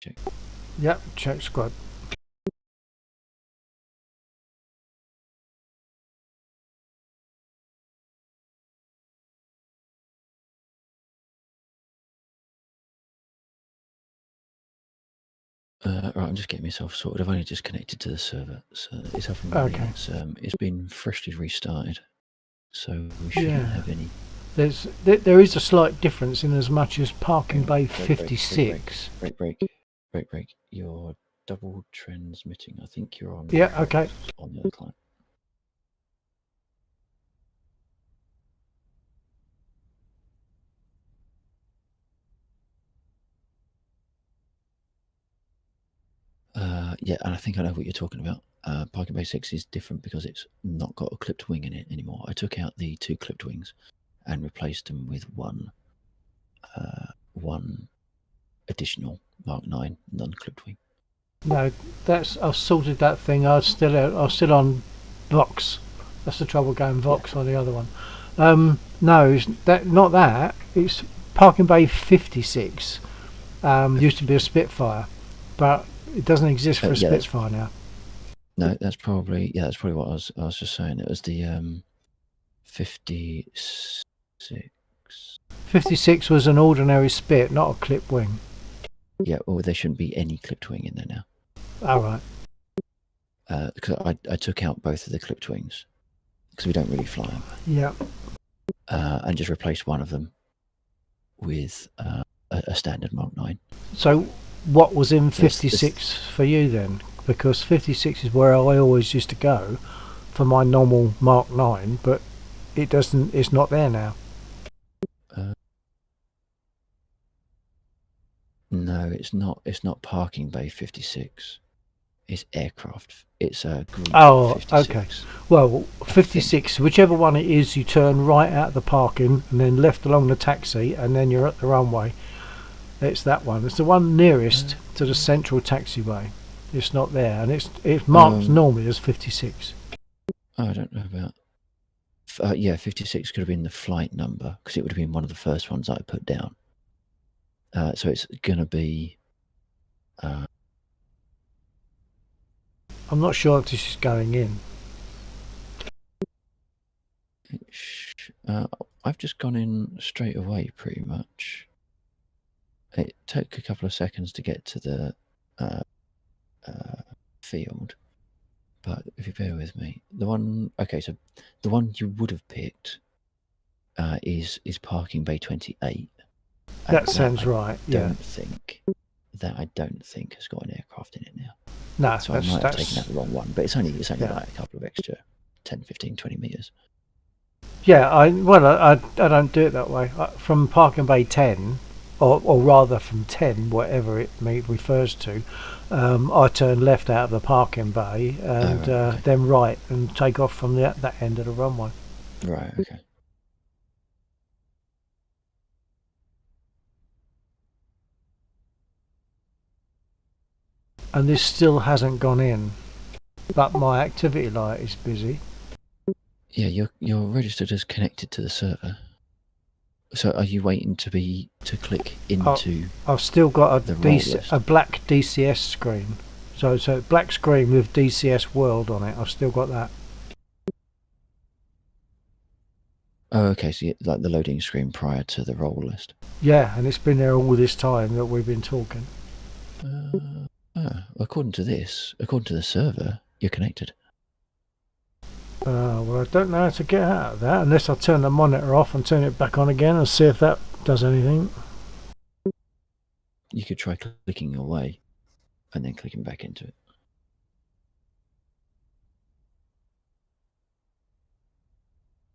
Check. Yep, check squad. Right, I'm just getting myself sorted. I've only just connected to the server, so it's up and running. Okay. It's been freshly restarted, so we shouldn't have any. There is a slight difference in as much as parking bay 56. Break. You're double transmitting. I think you're on. Yeah. Okay. On the other client. Yeah, and I think I know what you're talking about. Parking Bay 6 is different because it's not got a clipped wing in it anymore. I took out the 2 clipped wings and replaced them with one additional Mark 9 non-clipped wing. No, I've sorted that thing. I'm still on Vox. That's the trouble going Vox on the other one. No, it's not that. It's parking bay 56. Used to be a Spitfire, but it doesn't exist for a Spitfire now. No, that's probably what I was just saying. It was the 56. 56 was an ordinary Spit, not a clipped wing. Yeah, well, there shouldn't be any clipped wing in there now. All right. Because I took out both of the clipped wings because we don't really fly them. Yeah. And just replaced one of them with a standard Mark 9. So what was in 56 for you then? Because 56 is where I always used to go for my normal Mark 9, but it's not there now. No, it's not parking bay 56. It's aircraft. It's a group 56. Okay. Well, 56, whichever one it is, you turn right out of the parking and then left along the taxi, and then you're at the runway. It's that one. It's the one nearest to the central taxiway. It's not there, and it's marked normally as 56. I don't know about. Yeah, 56 could have been the flight number because it would have been one of the first ones I put down. So it's going to be. I'm not sure if this is going in. I've just gone in straight away, pretty much. It took a couple of seconds to get to the field, but if you bear with me, the one you would have picked is parking bay 28. That sounds right. I don't think has got an aircraft in it now. No, so I might have taken out the wrong one, but it's only like a couple of extra 10, 15, 20 meters. Yeah, I don't do it that way. From parking bay 10, or rather from 10, whatever it refers to, I turn left out of the parking bay and then right and take off from that end of the runway. Right. Okay. And this still hasn't gone in, but my activity light is busy. Yeah, you're registered as connected to the server. So are you waiting to click into? I've still got a black DCS screen. So black screen with DCS World on it. I've still got that. Oh, okay. So like the loading screen prior to the roll list. Yeah, and it's been there all this time that we've been talking. According to the server, you're connected. Well, I don't know how to get out of that unless I turn the monitor off and turn it back on again and see if that does anything. You could try clicking away and then clicking back into it.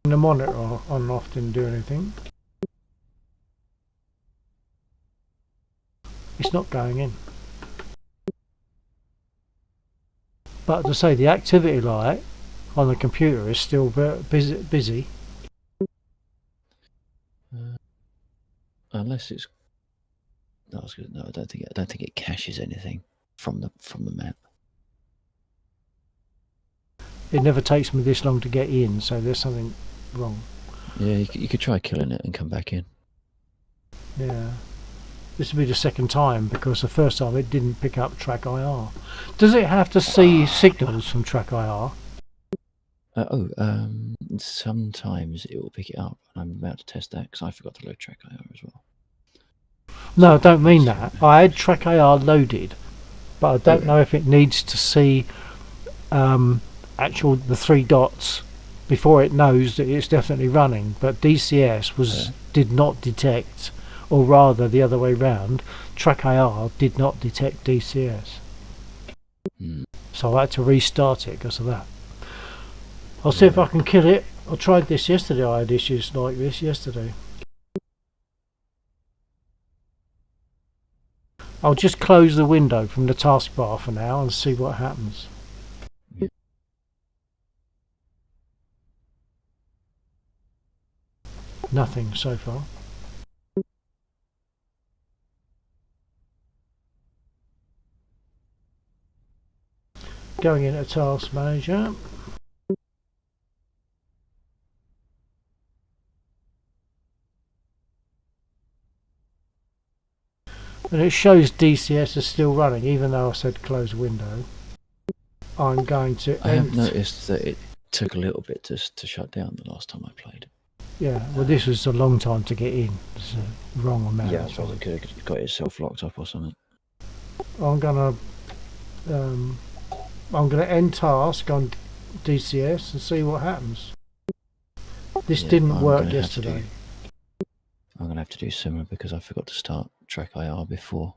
The monitor on and off didn't do anything. It's not going in. But to say the activity light on the computer is still busy. Unless it's no, I don't think it caches anything from the map. It never takes me this long to get in, so there's something wrong. Yeah, you could try killing it and come back in. Yeah. This will be the second time because the first time it didn't pick up track IR. Does it have to see signals from track IR? Sometimes it will pick it up, and I'm about to test that because I forgot to load track IR as well. No, I don't mean that. I had track IR loaded, but I don't know if it needs to see actual the 3 dots before it knows that it's definitely running. But DCS did not detect, or rather the other way round, track IR did not detect DCS. So I had to restart it because of that. I'll see if I can kill it. I tried this yesterday. I had issues like this yesterday. I'll just close the window from the taskbar for now and see what happens. Yeah. Nothing so far. Going into Task Manager. And it shows DCS is still running, even though I said close window. I'm going to I have noticed that it took a little bit to shut down the last time I played. Yeah, well, this was a long time to get in. It's a wrong amount. Yeah, I suppose it could have got itself locked up or something. I'm gonna end task on DCS and see what happens. This didn't work yesterday. I'm gonna have to do similar because I forgot to start track IR before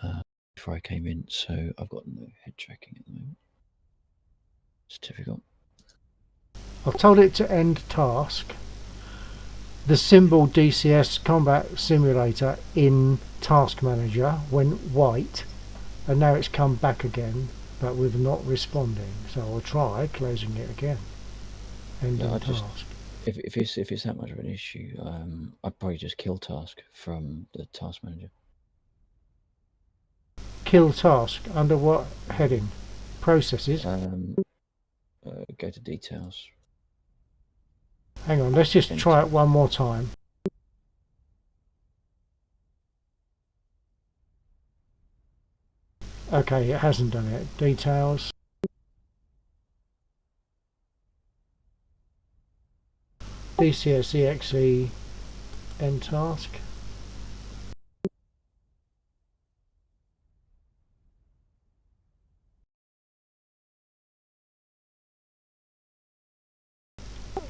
I came in, so I've got no head tracking at the moment. It's difficult. I've told it to end task. The symbol DCS Combat Simulator in Task Manager went white, and now it's come back again, but with not responding. So I'll try closing it again. Ending task. If it's that much of an issue, I'd probably just kill task from the Task Manager. Kill task under what heading? Processes. Go to details. Hang on, let's just try it one more time. Okay, it hasn't done it. Details. DCS EXE end task.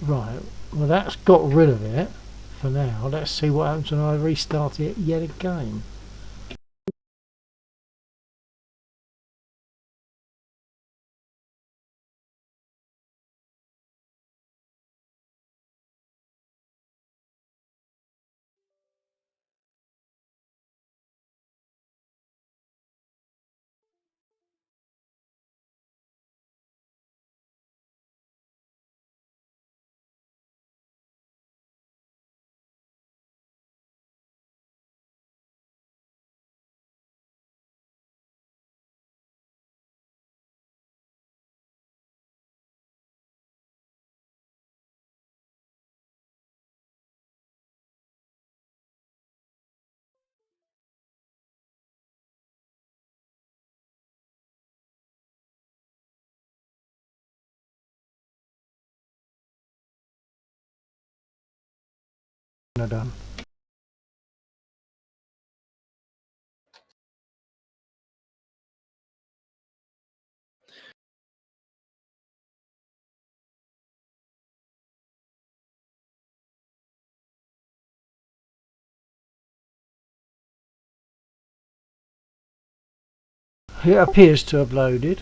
Right, well that's got rid of it for now. Let's see what happens when I restart it yet again. Done. It appears to have loaded.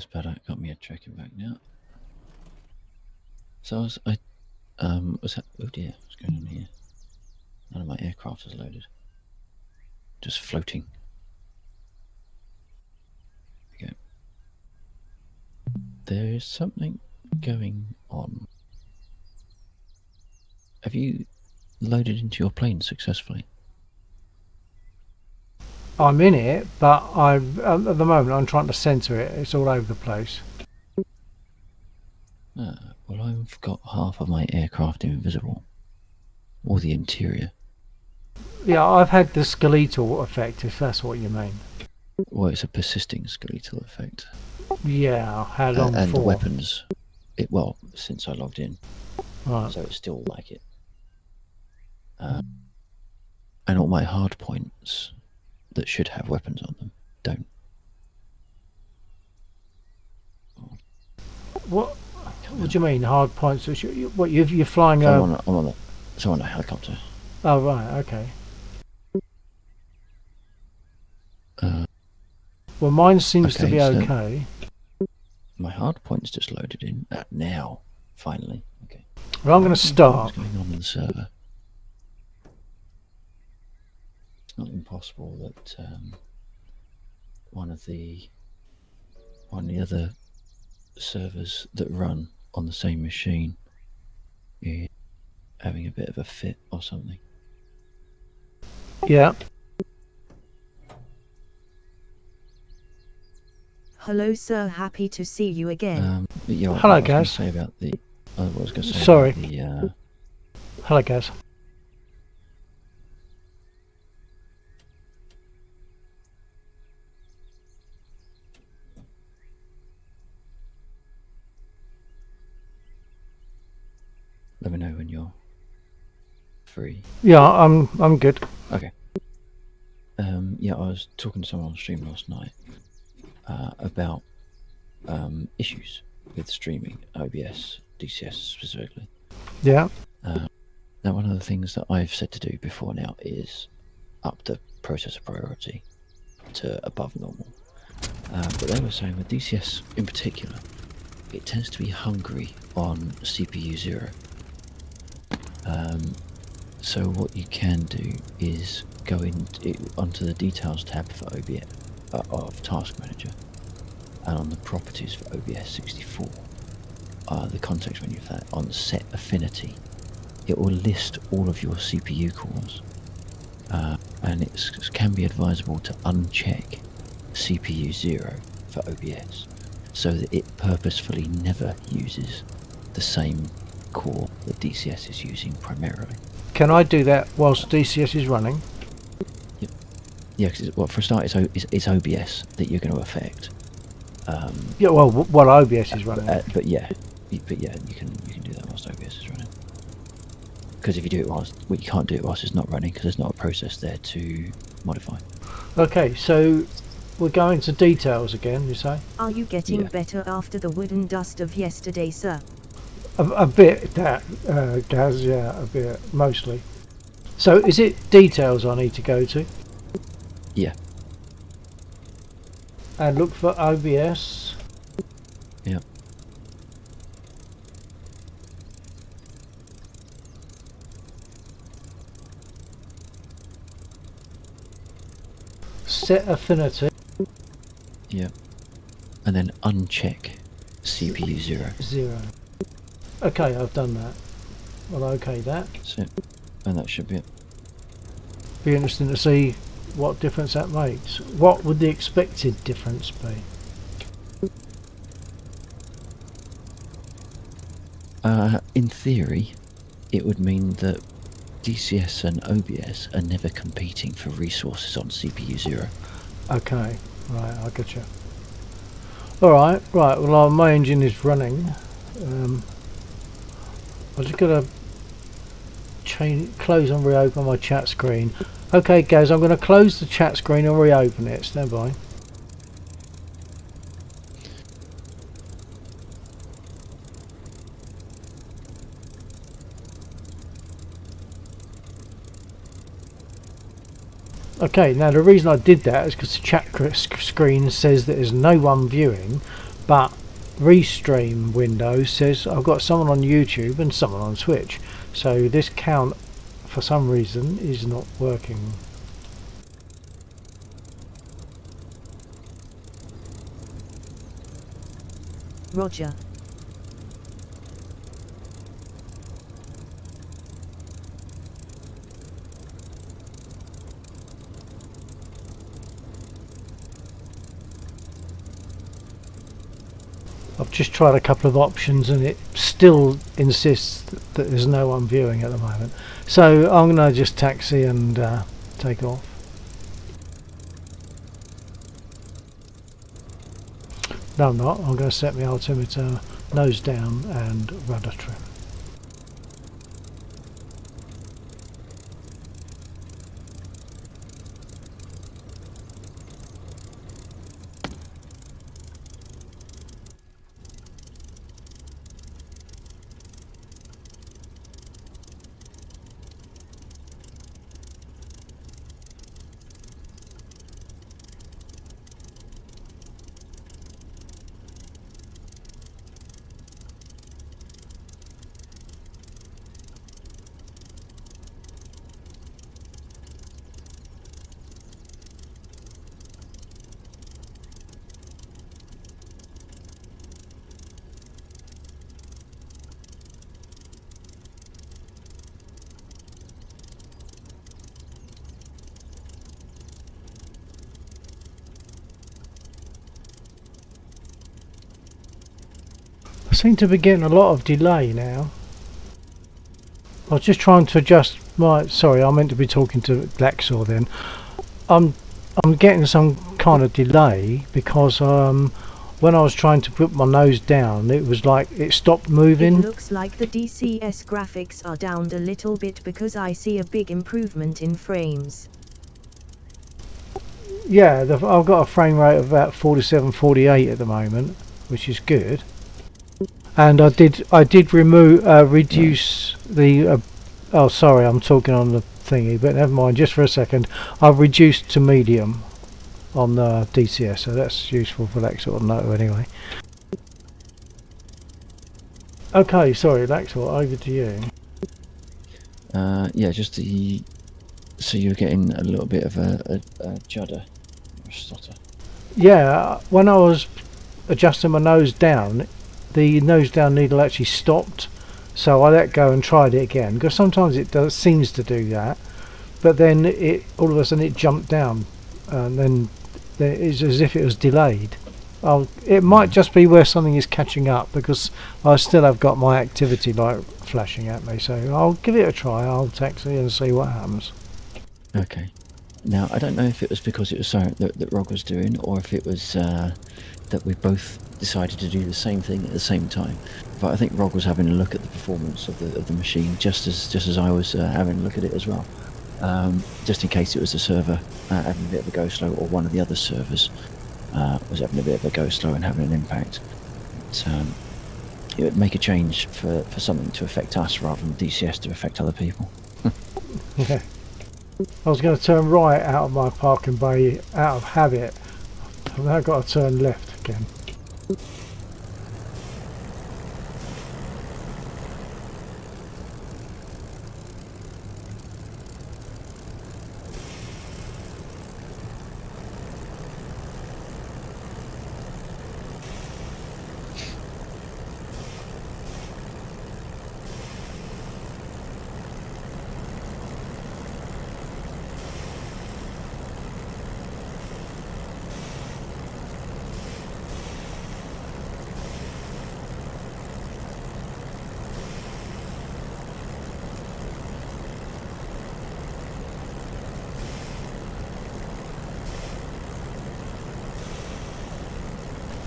that's better. Got me a tracking back now. So was that? Oh dear, what's going on here? None of my aircraft is loaded. Just floating. Okay. There is something going on. Have you loaded into your plane successfully? I'm in it, but at the moment I'm trying to center it. It's all over the place. Well, I've got half of my aircraft invisible, or the interior. Yeah, I've had the skeletal effect, if that's what you mean. Well, it's a persisting skeletal effect. Yeah, how long and for? the weapons, well, since I logged in, Right. so it's still like it. And all my hard points that should have weapons on them don't. What do you mean hard points? What you're flying? So I'm on a helicopter. Oh right, okay. Well, mine seems to be okay. My hard point's just loaded in now. Finally, okay. Well, I'm going to start. What's going on in the server? It's not impossible that one of the other servers that run on the same machine is having a bit of a fit or something. Yeah. Hello, sir. Happy to see you again. Yeah, hello, Gaz. Say about the. I was going to say. Sorry. About the, hello, Gaz. Let me know when you're free. Yeah, I'm good. Okay. Yeah, I was talking to someone on stream last night about issues with streaming, OBS, DCS specifically. Yeah. Now, one of the things that I've said to do before now is up the processor priority to above normal. But they were saying with DCS in particular, it tends to be hungry on CPU 0. So what you can do is go onto the details tab for OBS of Task Manager, and on the properties for OBS 64, the context menu for that, on set affinity, it will list all of your CPU cores, and it can be advisable to uncheck CPU 0 for OBS, so that it purposefully never uses the same core that DCS is using primarily. Can I do that whilst DCS is running? Yeah, because well, for a start, it's OBS that you're going to affect. Yeah, well, while OBS is running. But yeah, you can do that whilst OBS is running. Because if you do it you can't do it whilst it's not running, because there's not a process there to modify. Okay, so we're going to details again, you say? Are you getting better after the wooden dust of yesterday, sir? A bit, Gaz, yeah, a bit, mostly. So is it details I need to go to? Yeah. And look for OBS. Yeah. Set affinity. Yeah. And then uncheck CPU 0. 0. Okay, I've done that. Well, okay that. That's it. And that should be it. Be interesting to see what difference that makes. What would the expected difference be? In theory, it would mean that DCS and OBS are never competing for resources on CPU 0. Okay, right, I get you. Alright, right, well my engine is running. I'm just going to close and reopen my chat screen. Okay Gaz, I'm going to close the chat screen and reopen it. Stand by. Okay, now the reason I did that is because the chat screen says that there's no one viewing, but Restream window says I've got someone on YouTube and someone on Twitch, so this count for some reason is not working. Roger. I've just tried a couple of options and it still insists that there's no one viewing at the moment. So I'm going to just taxi and take off. No, I'm not. I'm going to set my altimeter nose down and rudder trim. I seem to be getting a lot of delay now. I was just trying to adjust my... Sorry, I meant to be talking to Laxor then. I'm getting some kind of delay because when I was trying to put my nose down, it was like it stopped moving. It looks like the DCS graphics are down a little bit because I see a big improvement in frames. Yeah, I've got a frame rate of about 47, 48 at the moment, which is good. And I did reduce the oh sorry, I'm talking on the thingy, but never mind, just for a second. I've reduced to medium on the DCS, so that's useful for that sort of know anyway. Okay, sorry Laxor, over to you. Yeah, just the... So you're getting a little bit of a judder, or a stutter. Yeah, when I was adjusting my nose down, the nose down needle actually stopped, so I let go and tried it again, because sometimes it seems to do that, but then it all of a sudden it jumped down, and then it's as if it was delayed. It might just be where something is catching up, because I still have got my activity light flashing at me, so I'll give it a try. I'll taxi and see what happens. Okay. Now, I don't know if it was because it was something that Rog was doing, or if it was that we both decided to do the same thing at the same time. But I think Rog was having a look at the performance of the machine, just as I was having a look at it as well. Just in case it was the server having a bit of a go slow, or one of the other servers was having a bit of a go slow and having an impact. It would make a change for something to affect us rather than DCS to affect other people. Yeah. I was going to turn right out of my parking bay out of habit. I've now got to turn left again.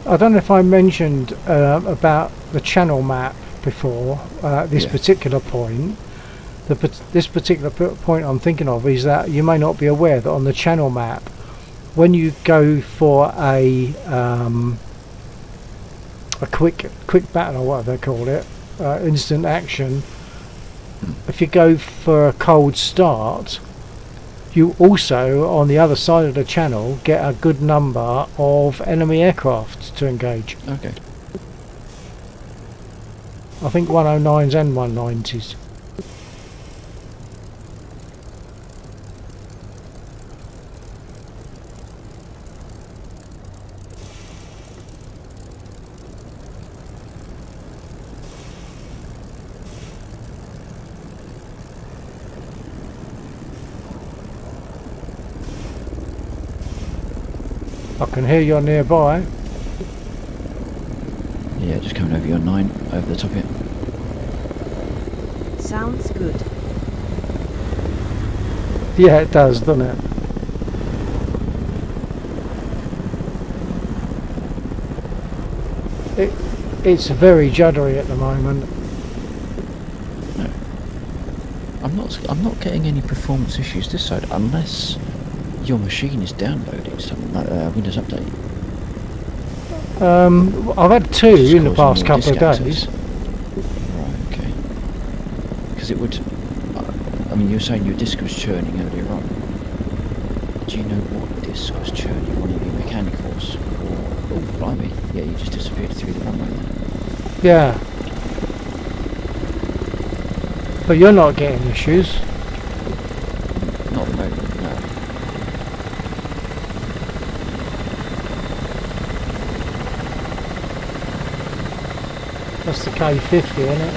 I don't know if I mentioned about the channel map before at this particular point. This particular point I'm thinking of is that you may not be aware that on the channel map, when you go for a quick battle or whatever they call it, instant action, if you go for a cold start, you also on the other side of the channel get a good number of enemy aircraft to engage. Okay. I think 109s and 190s. I can hear you're nearby. Yeah, just coming over your 9, over the top of it. Sounds good. Yeah, it does, doesn't it? It's very juddery at the moment. No. I'm not getting any performance issues this side unless your machine is downloading something like Windows Update. I've had two It's in the causing past more couple of disk access. days. Right, okay. Because it would... I mean, you were saying your disk was churning earlier on. Do you know what disk was churning? One of your mechanicals? Or... Oh, blimey. Yeah, you just disappeared through the runway then. Yeah. But you're not getting issues. Not at the moment, no. That's the K50, isn't it?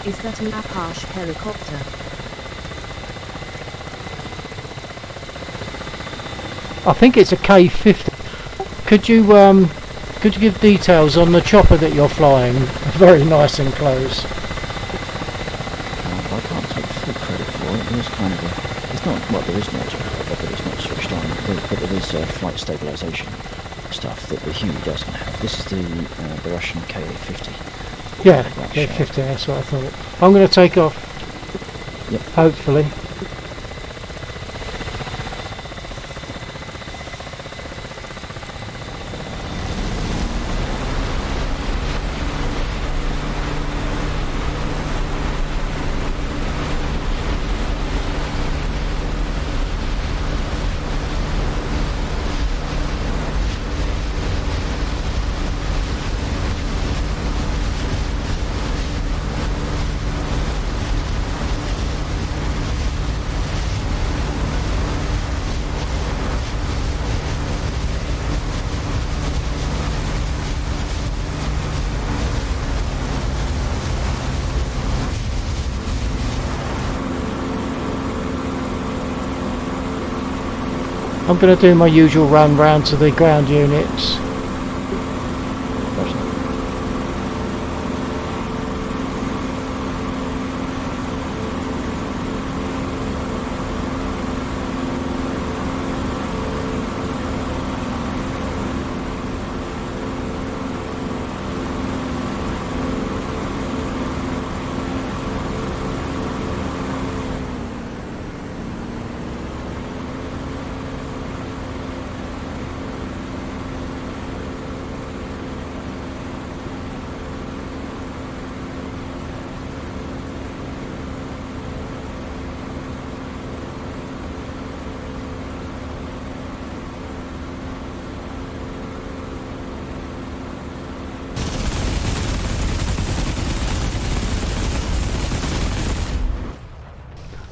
Is that an Apache helicopter? I think it's a K50. Could you give details on the chopper that you're flying? Very nice and close. I can't take full credit for it. There's kind of a... It's not... Well, there is no autopilot, but it's not switched on. But there is flight stabilisation stuff that the Huey doesn't have. This is the Russian Ka-50. Yeah, Right, K50, that's what I thought. I'm going to take off. Yep. Hopefully. I'm going to do my usual run round to the ground units. Roger.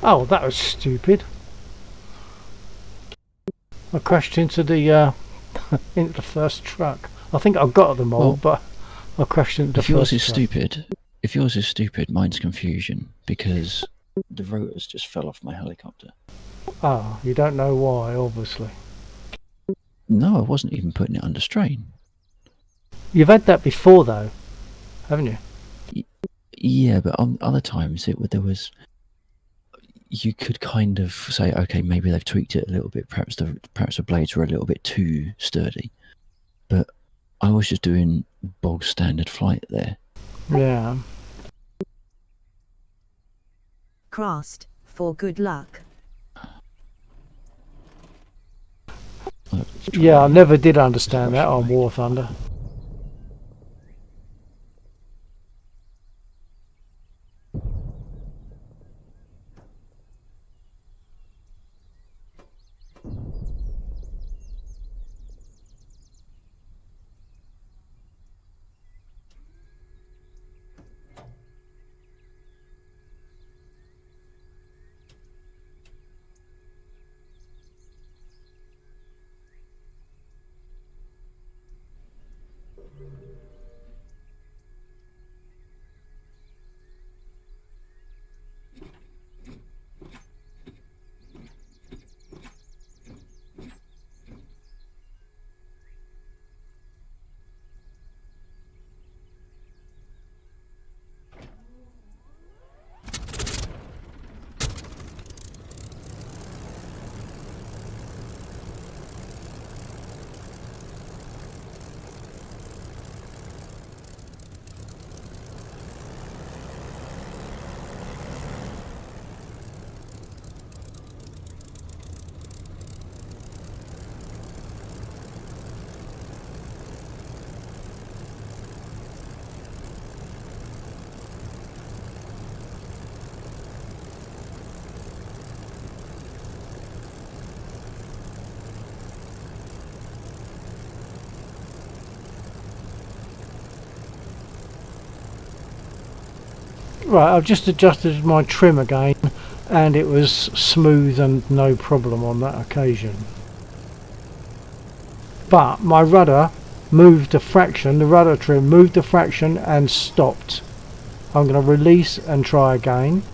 Oh, that was stupid. I crashed into the into the first truck. I think I got them all, Well, but I crashed into the If yours first is truck. stupid, mine's confusion, because the rotors just fell off my helicopter. Ah, you don't know why, obviously. No, I wasn't even putting it under strain. You've had that before, though, haven't you? Yeah, but on other times there was... You could kind of say, okay, maybe they've tweaked it a little bit. Perhaps the blades were a little bit too sturdy. but I was just doing bog standard flight there. Yeah. Crossed, for good luck. Yeah, I never did understand that on War Thunder. Right, I've just adjusted my trim again, and it was smooth and no problem on that occasion. But my rudder moved a fraction, the rudder trim moved a fraction and stopped. I'm going to release and try again,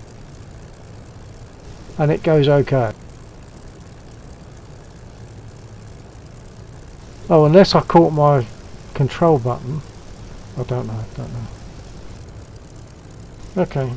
and it goes okay. Oh, unless I caught my control button. I don't know. Okay.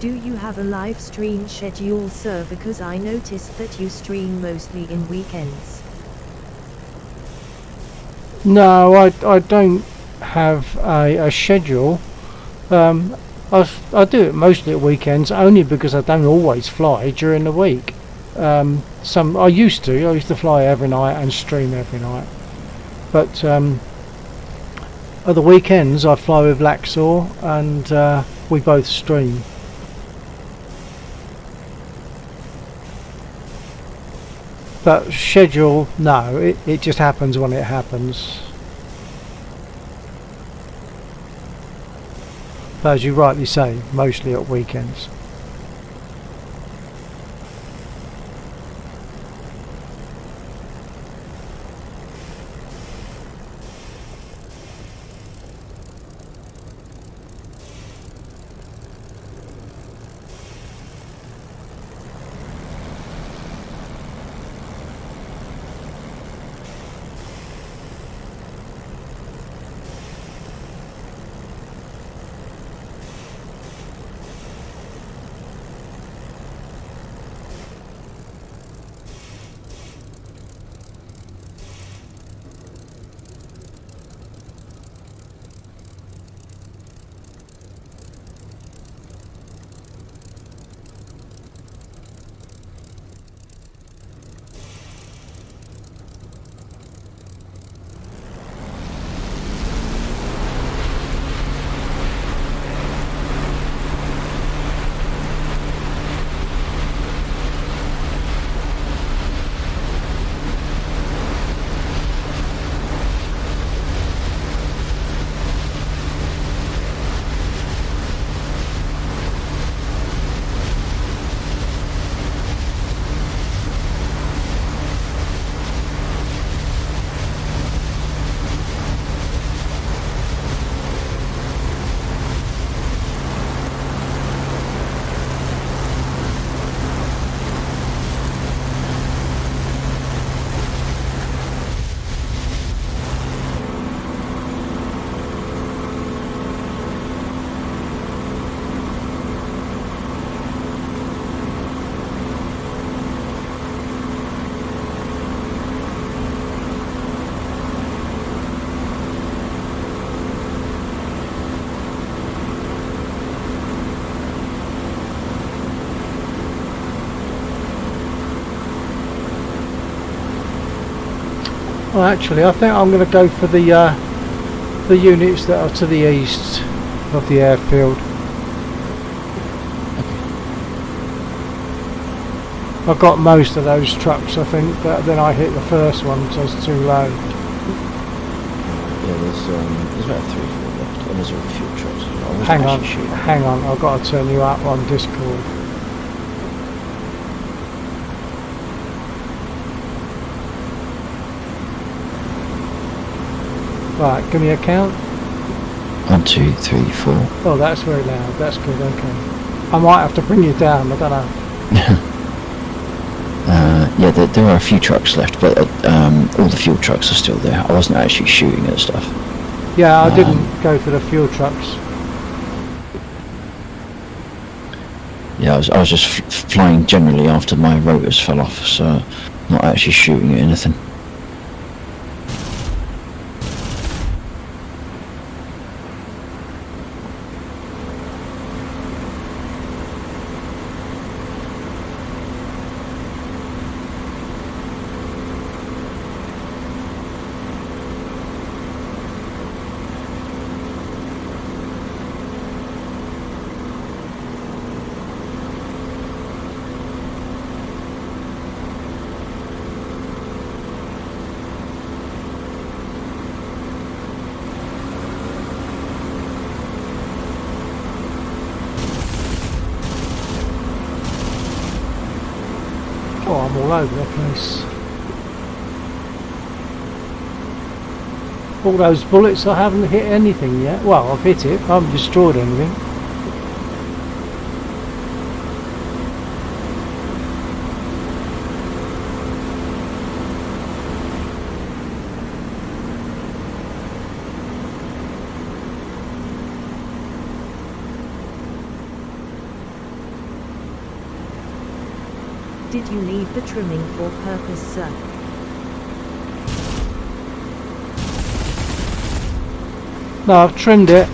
Do you have a live stream schedule, sir? Because I noticed that you stream mostly in weekends. No, I don't have a schedule. I do it mostly at weekends, only because I don't always fly during the week. I used to fly every night and stream every night, but at the weekends I fly with Laxor, and we both stream. But schedule, no, it just happens when it happens. But as you rightly say, mostly at weekends. Well, actually, I think I'm going to go for the units that are to the east of the airfield. I've got most of those trucks, I think, but then I hit the first one, so it's too low. Yeah, there's about 3 or 4 left, and there's all the fuel trucks as well. I wasn't Hang on, actually shooting. hang on, I've got to turn you up on Discord. Right, give me a count. 1, 2, 3, 4. Oh, that's very loud, that's good, okay. I might have to bring you down, I don't know. Yeah, there are a few trucks left, but all the fuel trucks are still there. I wasn't actually shooting at stuff. Yeah, I didn't go for the fuel trucks. Yeah, I was just flying generally after my rotors fell off, so not actually shooting at anything. Oh, I'm all over the place. All those bullets, I haven't hit anything yet. Well, I've hit it, I haven't destroyed anything. Did you leave the trimming for purpose, sir? No, I've trimmed it.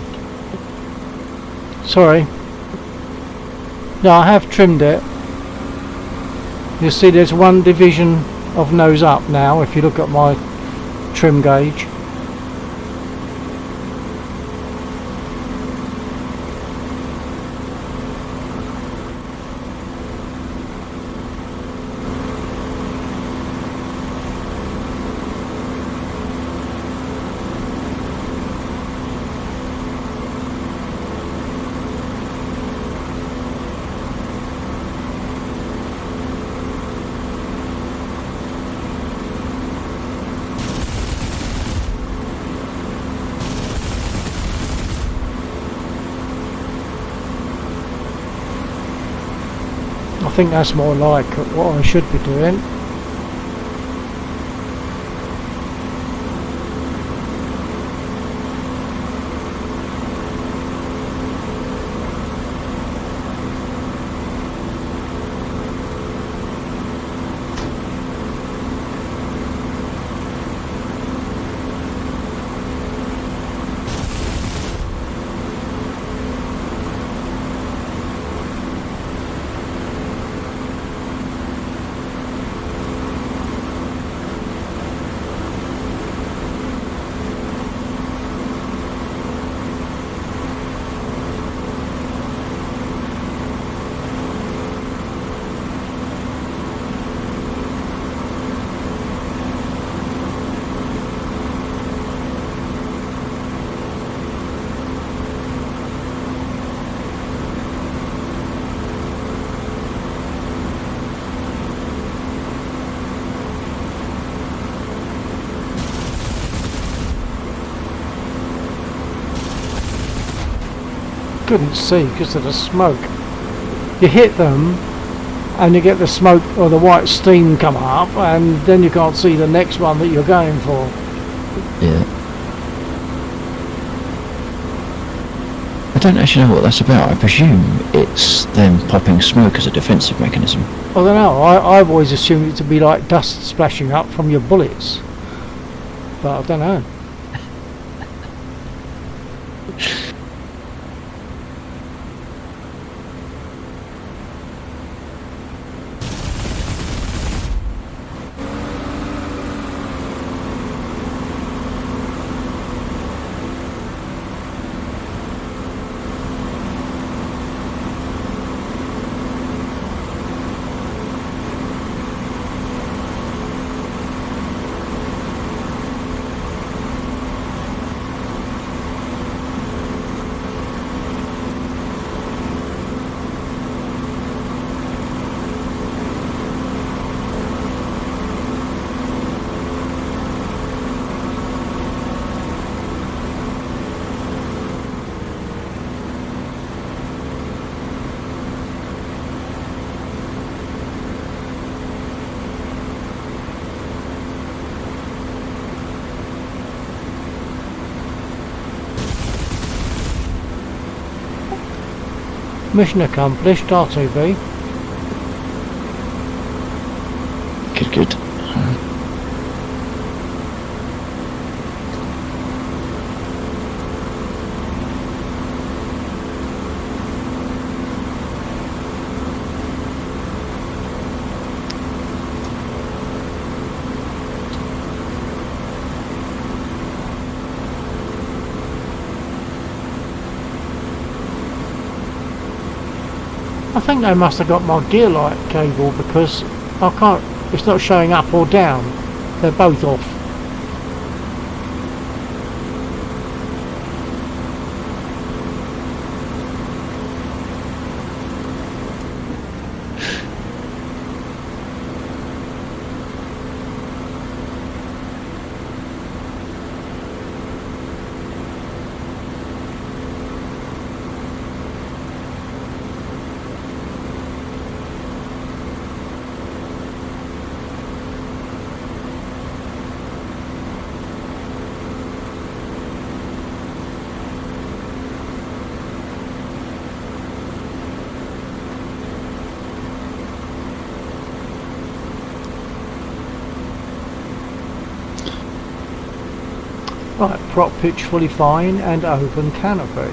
Sorry. No, I have trimmed it. You see there's one division of nose up now if you look at my trim gauge. I think that's more like what I should be doing. Couldn't see because of the smoke. You hit them and you get the smoke or the white steam come up, and then you can't see the next one that you're going for. Yeah. I don't actually know what that's about. I presume it's them popping smoke as a defensive mechanism. I don't know, I've always assumed it to be like dust splashing up from your bullets, but I don't know. Mission accomplished, R2B. Good, good. I think they must have got my gear light cable because I can't, it's not showing up or down. They're both off. Right, prop pitch fully fine and open canopy.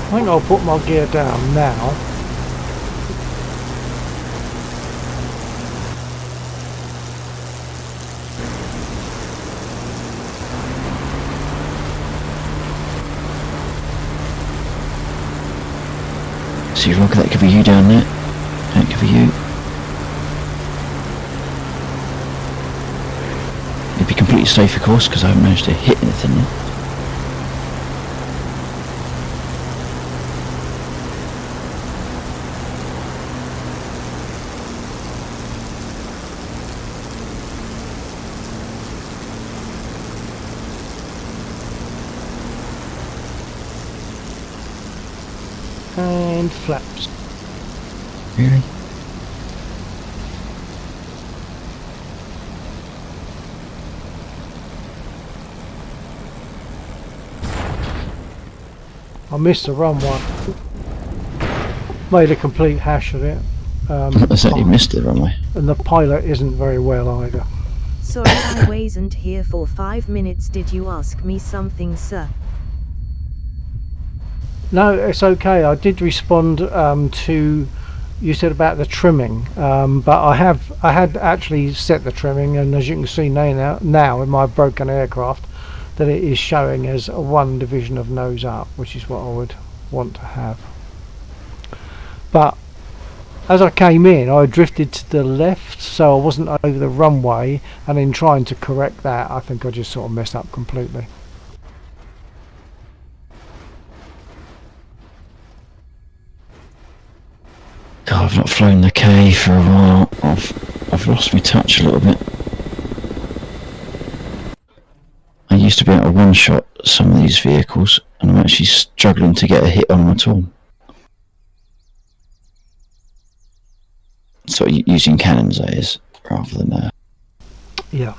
I think I'll put my gear down now. See, Roger, that could be you down there. That could be you. You'd be completely safe, of course, because I haven't managed to hit anything yet. And flaps. Really? I missed the run one. Made a complete hash of it. I said you missed the runway. And the pilot isn't very well either. Sorry I wasn't here for 5 minutes. Did you ask me something, sir? No, it's okay. I did respond to you said about the trimming, but I had actually set the trimming, and as you can see now in my broken aircraft, that it is showing as a 1 division of nose up, which is what I would want to have. But as I came in, I drifted to the left, so I wasn't over the runway, and in trying to correct that, I think I just sort of messed up completely. God, I've not flown the K for a while. I've lost my touch a little bit. I used to be able to one-shot some of these vehicles, and I'm actually struggling to get a hit on them at all. So using cannons, that is, rather than Yeah.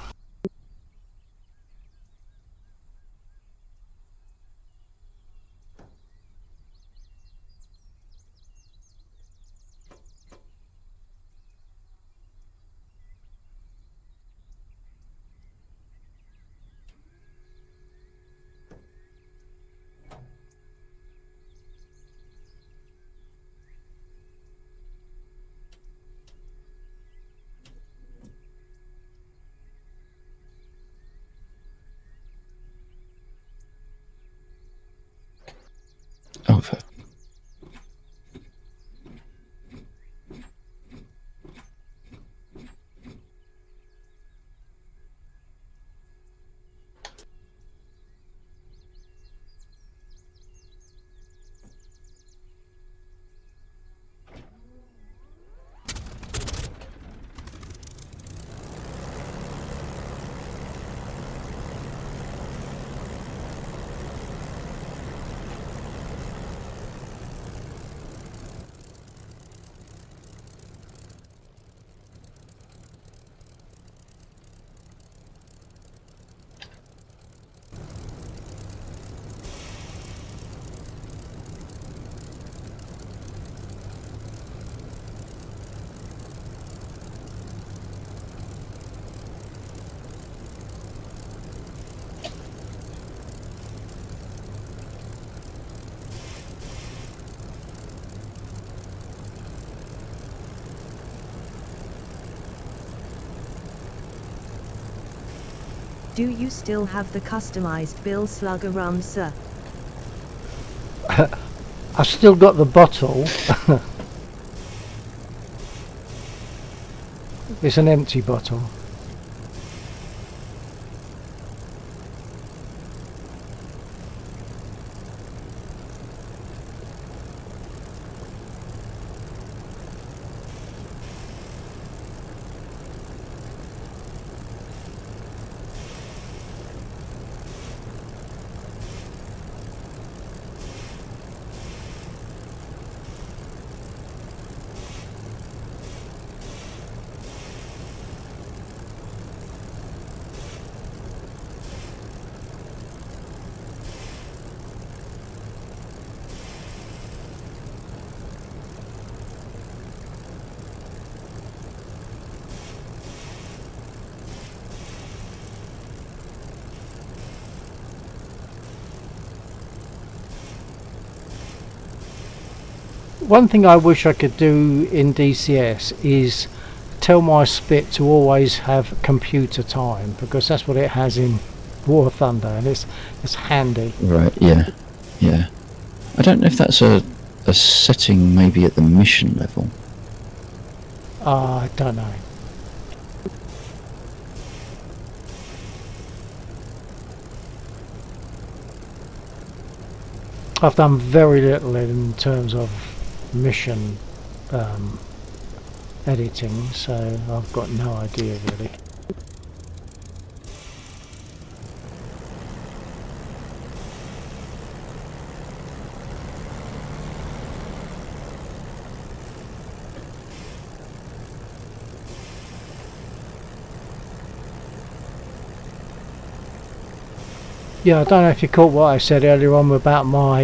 Do you still have the customized Bill Slugger rum, sir? I've still got the bottle. It's an empty bottle. One thing I wish I could do in DCS is tell my spit to always have computer time, because that's what it has in War Thunder, and it's handy. Right, yeah. Yeah. I don't know if that's a setting maybe at the mission level. I don't know. I've done very little in terms of mission editing, so I've got no idea really. Yeah, I don't know if you caught what I said earlier on about my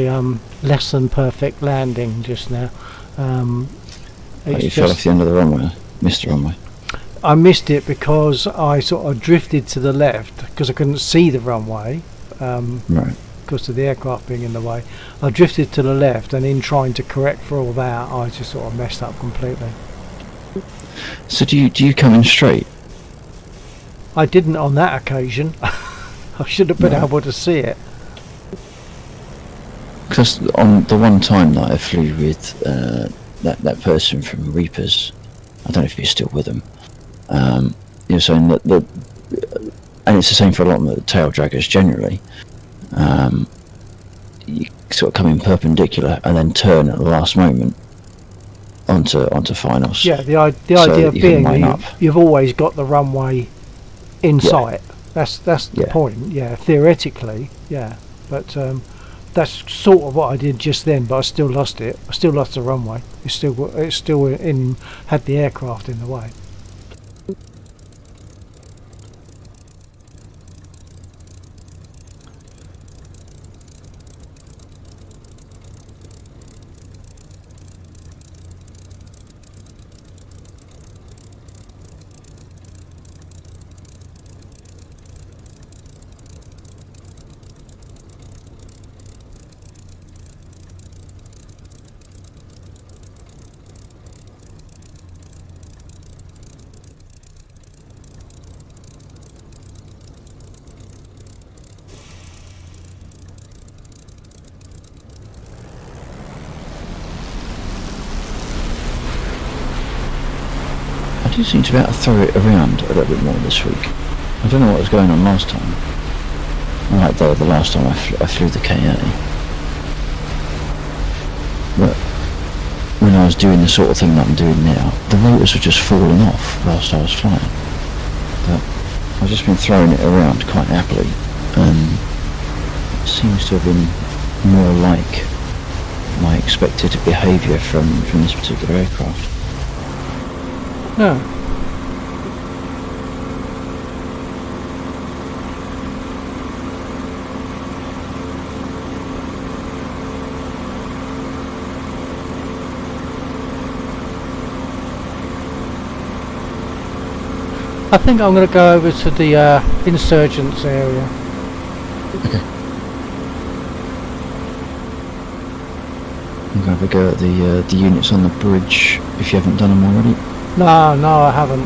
less than perfect landing just now. You fell off the end of the runway, missed the runway. I missed it because I sort of drifted to the left because I couldn't see the runway, Right. because of the aircraft being in the way. I drifted to the left, and in trying to correct for all that, I just sort of messed up completely. So do you come in straight? I didn't on that occasion. I should have been Right. able to see it. Because on the one time that I flew with that person from Reapers, I don't know if you're still with them. You're saying that and it's the same for a lot of the tail draggers generally. You sort of come in perpendicular and then turn at the last moment onto finals. Yeah, the idea that you can being line that up. you've always got the runway in Yeah. sight. That's the Yeah. point. Yeah, theoretically, yeah, but that's sort of what I did just then. But I still lost it. I still lost the runway. It's still in had the aircraft in the way. I do seem to be able to throw it around a little bit more this week. I don't know what was going on last time. Like the last time I flew the KA. But when I was doing the sort of thing that I'm doing now, the rotors were just falling off whilst I was flying. But I've just been throwing it around quite happily, and it seems to have been more like my expected behaviour from this particular aircraft. No. I think I'm going to go over to the insurgents area. Okay. I'm going to have a go at the units on the bridge if you haven't done them already. No, I haven't.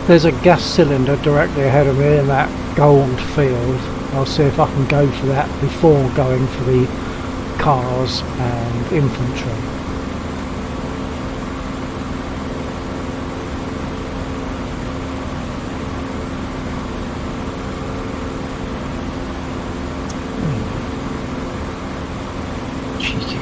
There's a gas cylinder directly ahead of me in that gold field. I'll see if I can go for that before going for the cars and infantry. Cheeky.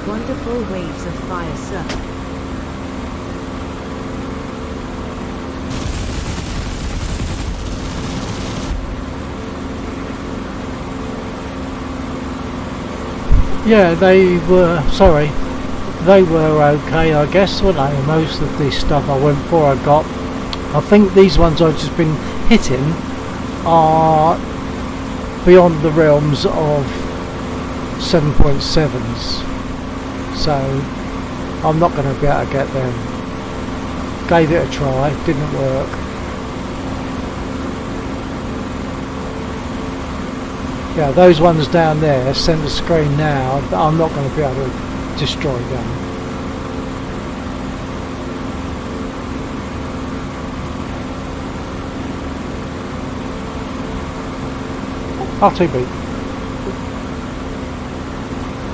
Wonderful waves of fire, sir. Yeah, they were okay, I guess, weren't they? Most of the stuff I went for I got. I think these ones I've just been hitting are beyond the realms of 7.7s, so I'm not going to be able to get them. Gave it a try, didn't work. Yeah, those ones down there, centre screen now, I'm not going to be able to destroy them. RTB.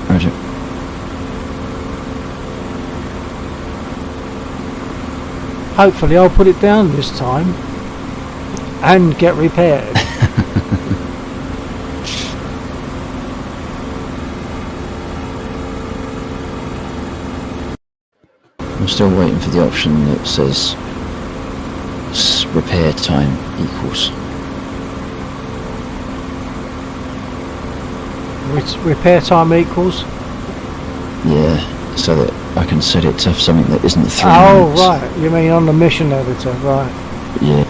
Roger. Hopefully I'll put it down this time and get repaired. I'm still waiting for the option that says repair time equals. Repair time equals? Yeah, so that I can set it to something that isn't 3 Oh, minutes. right. You mean on the mission editor, right. Yeah.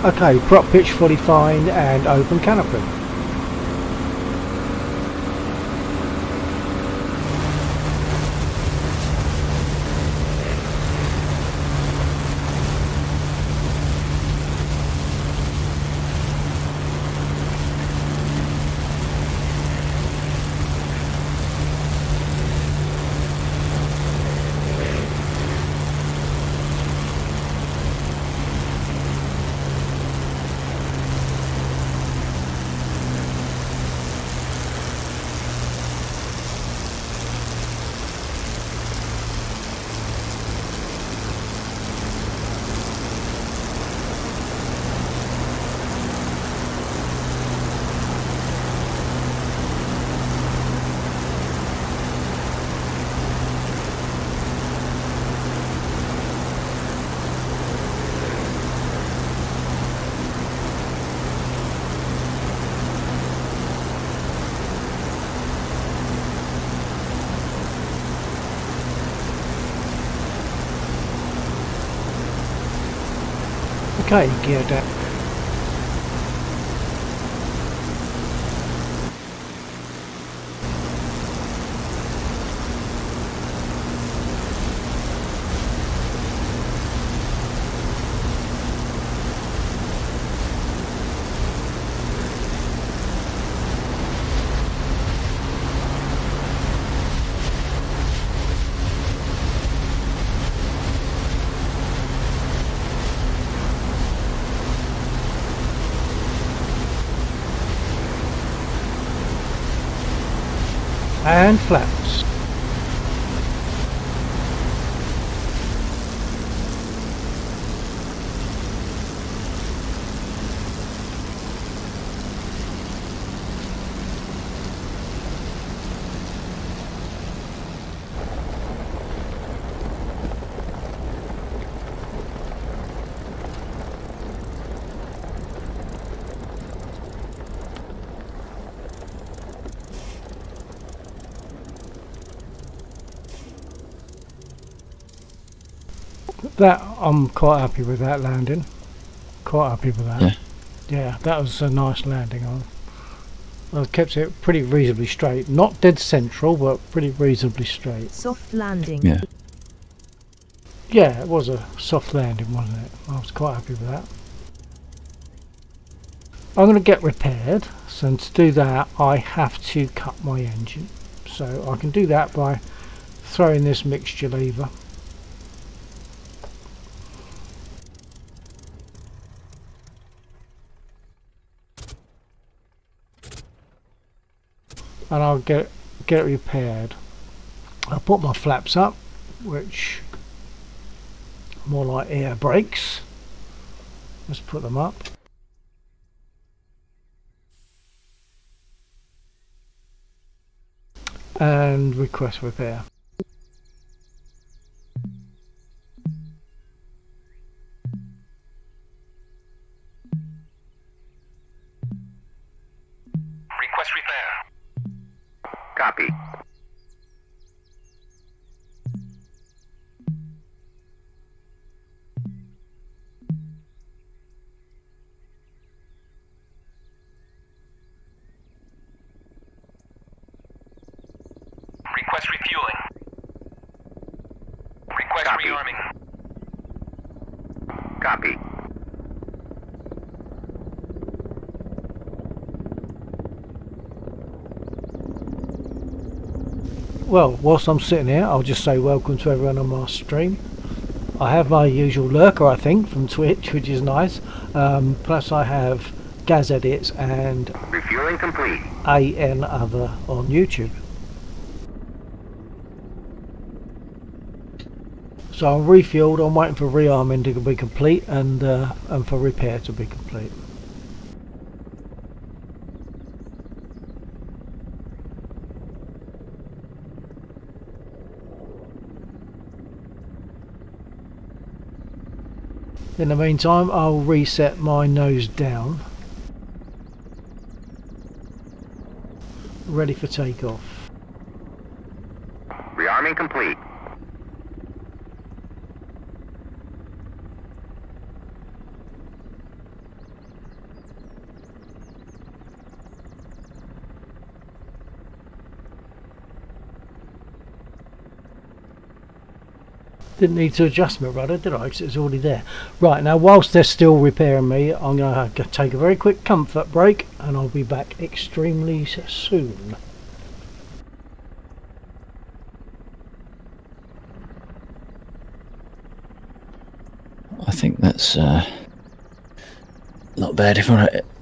Okay, prop pitch fully fine and open canopy. Okay, geared up. And flaps. That, I'm quite happy with that landing. Quite happy with that. Yeah. Yeah, that was a nice landing. I kept it pretty reasonably straight. Not dead central, but pretty reasonably straight. Soft landing. Yeah. Yeah, it was a soft landing, wasn't it? I was quite happy with that. I'm going to get repaired, so to do that I have to cut my engine. So I can do that by throwing this mixture lever. And I'll get it repaired. I'll put my flaps up, which are more like air brakes. Let's put them up. And request repair. Request repair. Copy. Request refueling. Request Copy. rearming. Copy. Well, whilst I'm sitting here, I'll just say welcome to everyone on my stream. I have my usual lurker, I think, from Twitch, which is nice. Plus I have Gaz Edits and Refueling complete. AN Other on YouTube. So I'm refueled. I'm waiting for rearming to be complete and for repair to be complete. In the meantime, I'll reset my nose down. Ready for takeoff. Rearming complete. Didn't need to adjust my rudder, did I? Because it was already there. Right, now whilst they're still repairing me, I'm going to take a very quick comfort break and I'll be back extremely soon. I think that's not bad.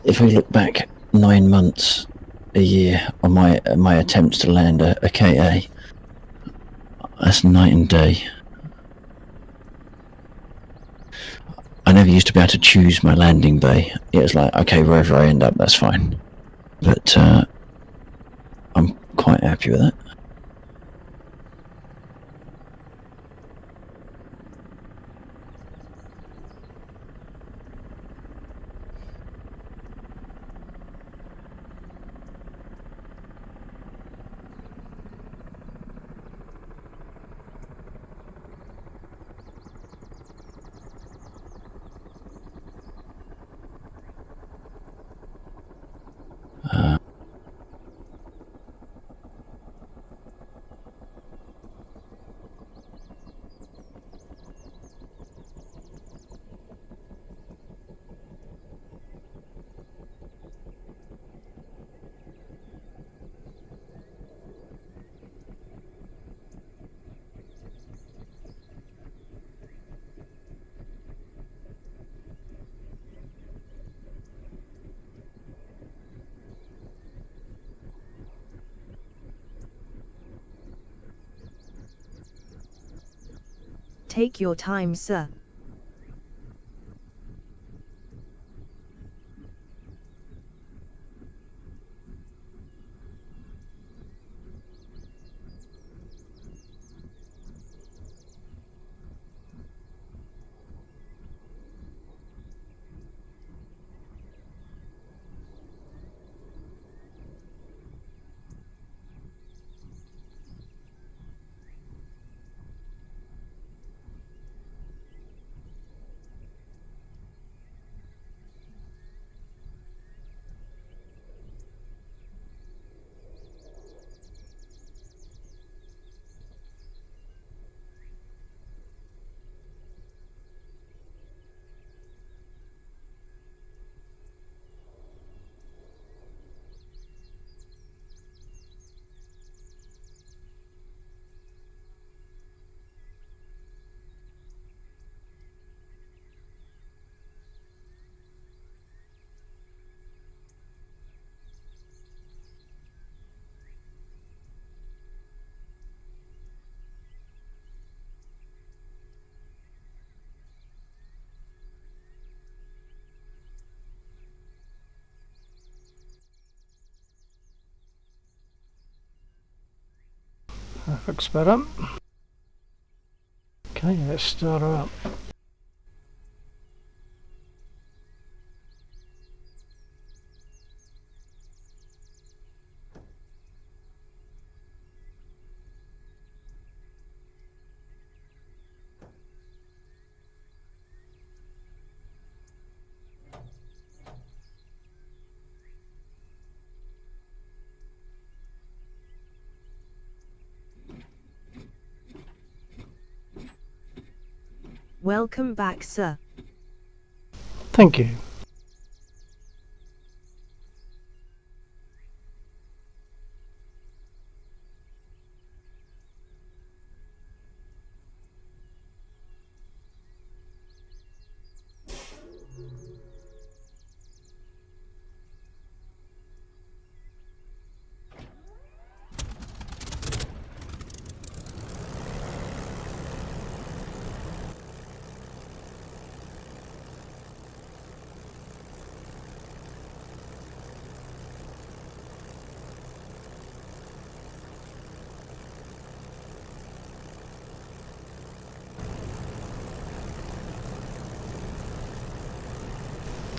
If we look back 9 months, a year on my attempts to land a KA, that's night and day. I never used to be able to choose my landing bay. It was like, okay, wherever I end up, that's fine. But I'm quite happy with that. Take your time, sir. That looks better. Okay, let's start her up. Welcome back, sir. Thank you.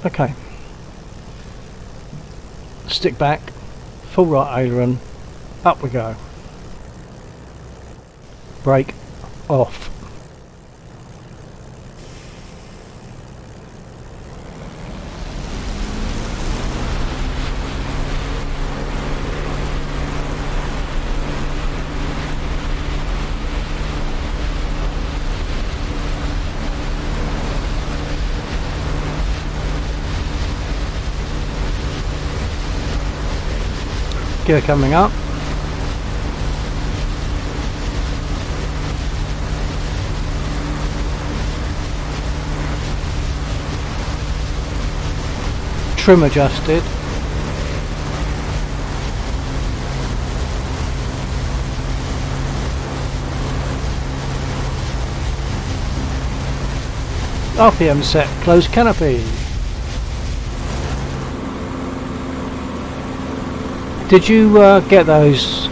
Okay. Stick back, full right aileron, up we go. Brake off. Gear coming up. Trim adjusted. RPM set, closed canopy. Did you get those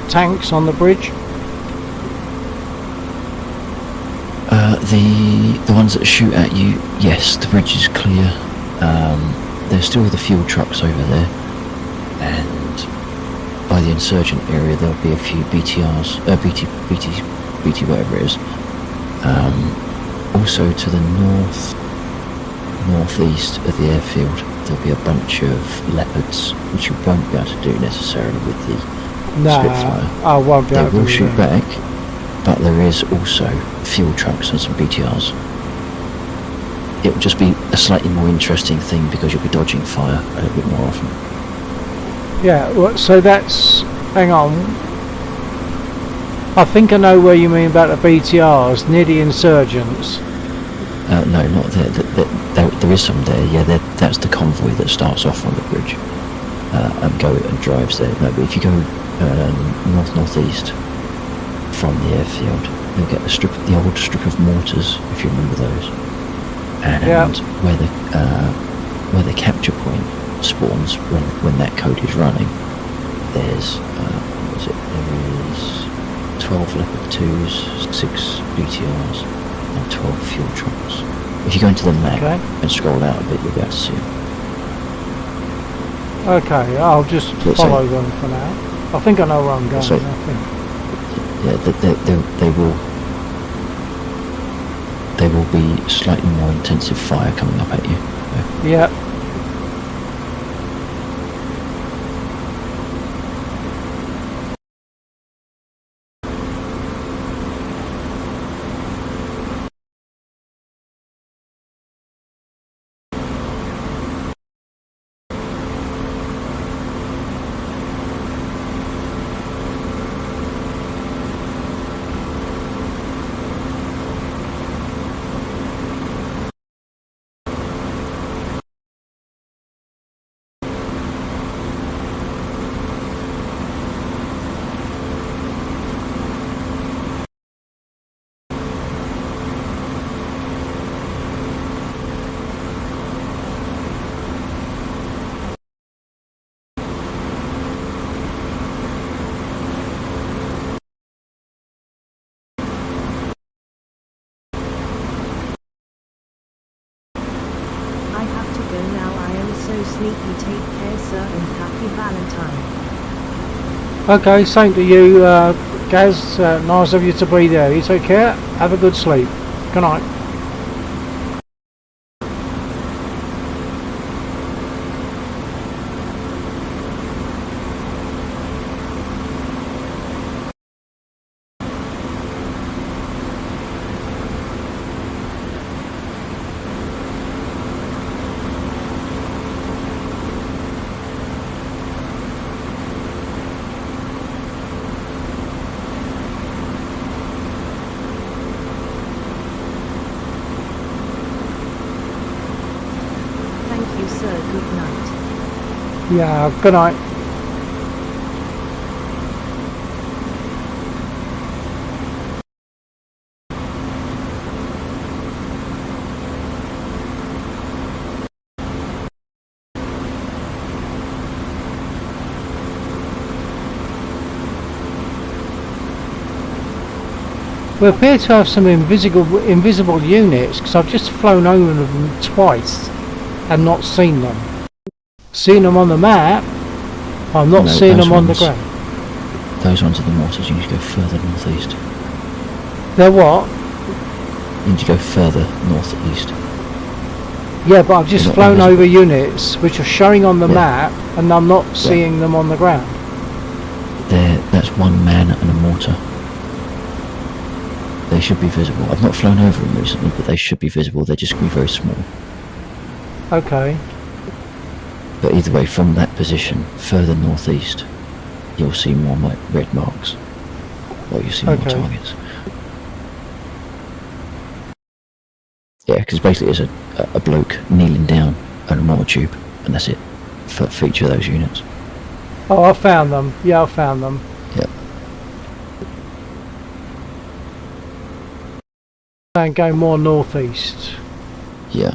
tanks on the bridge? The ones that shoot at you, yes, the bridge is clear. There's still the fuel trucks over there, and by the insurgent area there'll be a few BTRs, BT whatever it is. Also to the northeast of the airfield there'll be a bunch of leopards, which you won't be able to do necessarily with the Spitfire. I won't be able to. They will shoot back, but there is also fuel trucks and some BTRs. It will just be a slightly more interesting thing because you'll be dodging fire a little bit more often. Yeah, well, so that's... hang on. I think I know where you mean about the BTRs, near the insurgents. No, not there. There is some there, yeah, that's the convoy that starts off on the bridge and drives there. No, but if you go north-northeast from the airfield, you'll get the old strip of mortars, if you remember those. And yeah. where the capture point spawns when that code is running, there's what was it? There is 12 Leopard 2s, 6 BTRs, and 12 fuel trucks. If you go into the map and scroll out a bit, you'll be able to see them. Okay, I'll just follow them for now. I think I know where I'm going. So, I think. Yeah, they will be slightly more intensive fire coming up at you. Yeah. Sleepy, take care, sir, and happy Valentine. Okay, same to you, Gaz. Nice of you to be there. You take care. Have a good sleep. Good night. Yeah, good night. We appear to have some invisible units because I've just flown over them twice. and not seen them. Seen them on the map, I'm not No, seeing those them on the ones- ground. Those ones are the mortars. You need to go further northeast. They're what? You need to go further northeast. Yeah, but I've just They're not flown invisible. over units which are showing on the Yeah. map, and I'm not seeing them on the ground. That's one man and a mortar. They should be visible. I've not flown over them recently, but they should be visible. They're just going to be very small. Okay. But either way, from that position, further northeast, you'll see more red marks. Or you'll see more Okay. targets. Yeah, because basically it's a bloke kneeling down on a mortar tube, and that's it for each of those units. Oh, I found them. Yeah, I found them. Yep. And go more northeast. Yeah.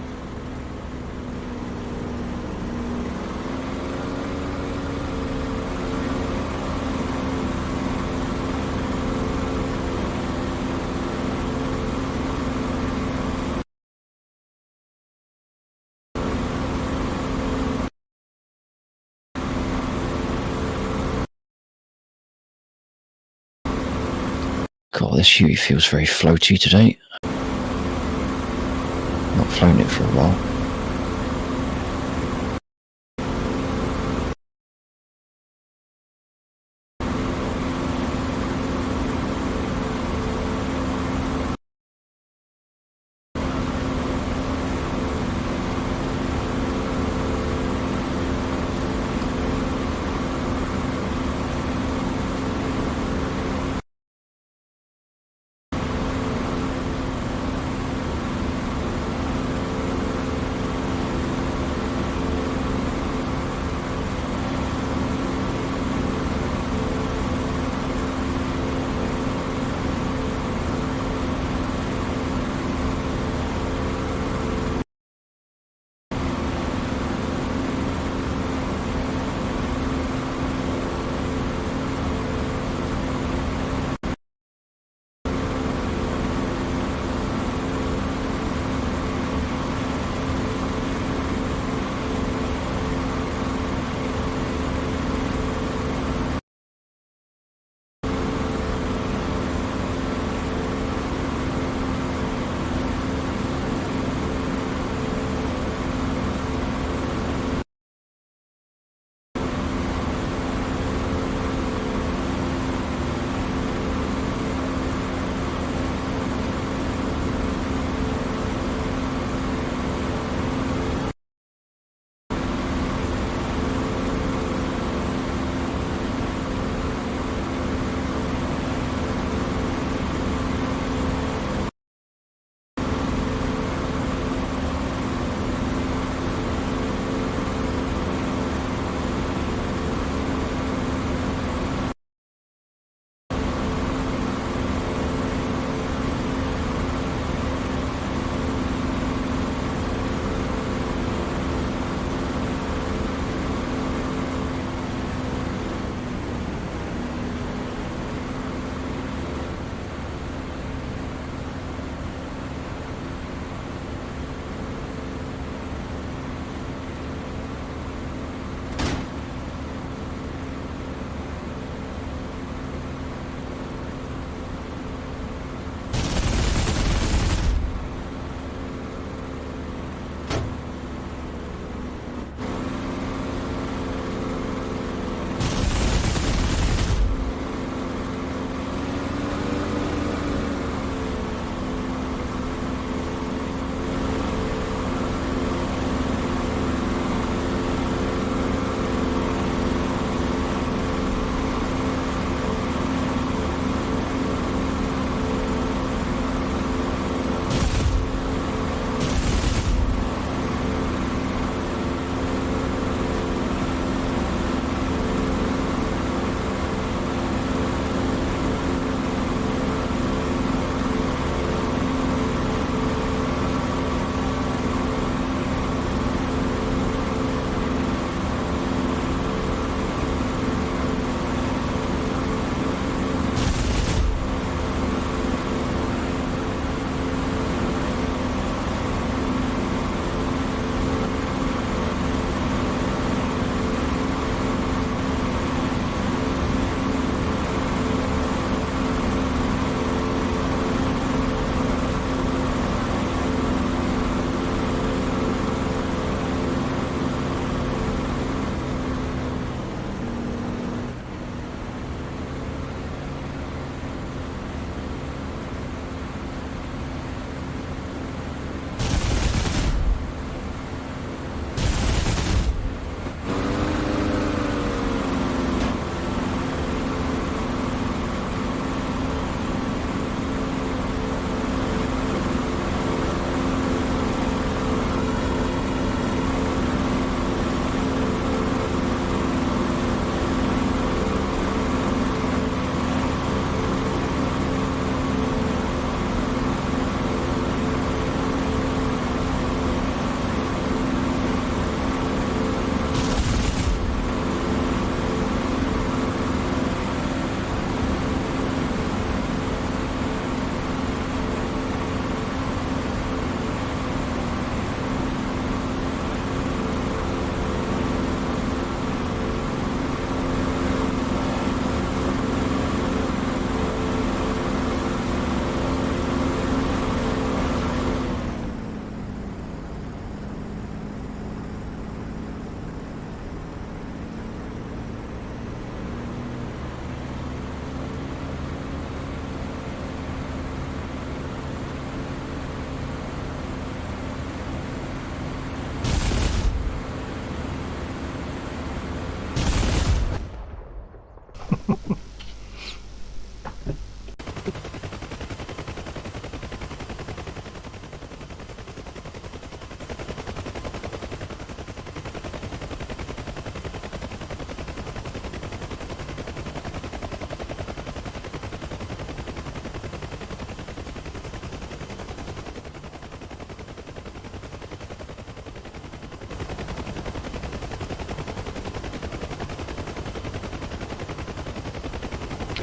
God, this Huey feels very floaty today. Not flown it for a while.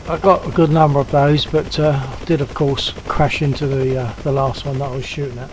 I got a good number of those, but did of course crash into the last one that I was shooting at.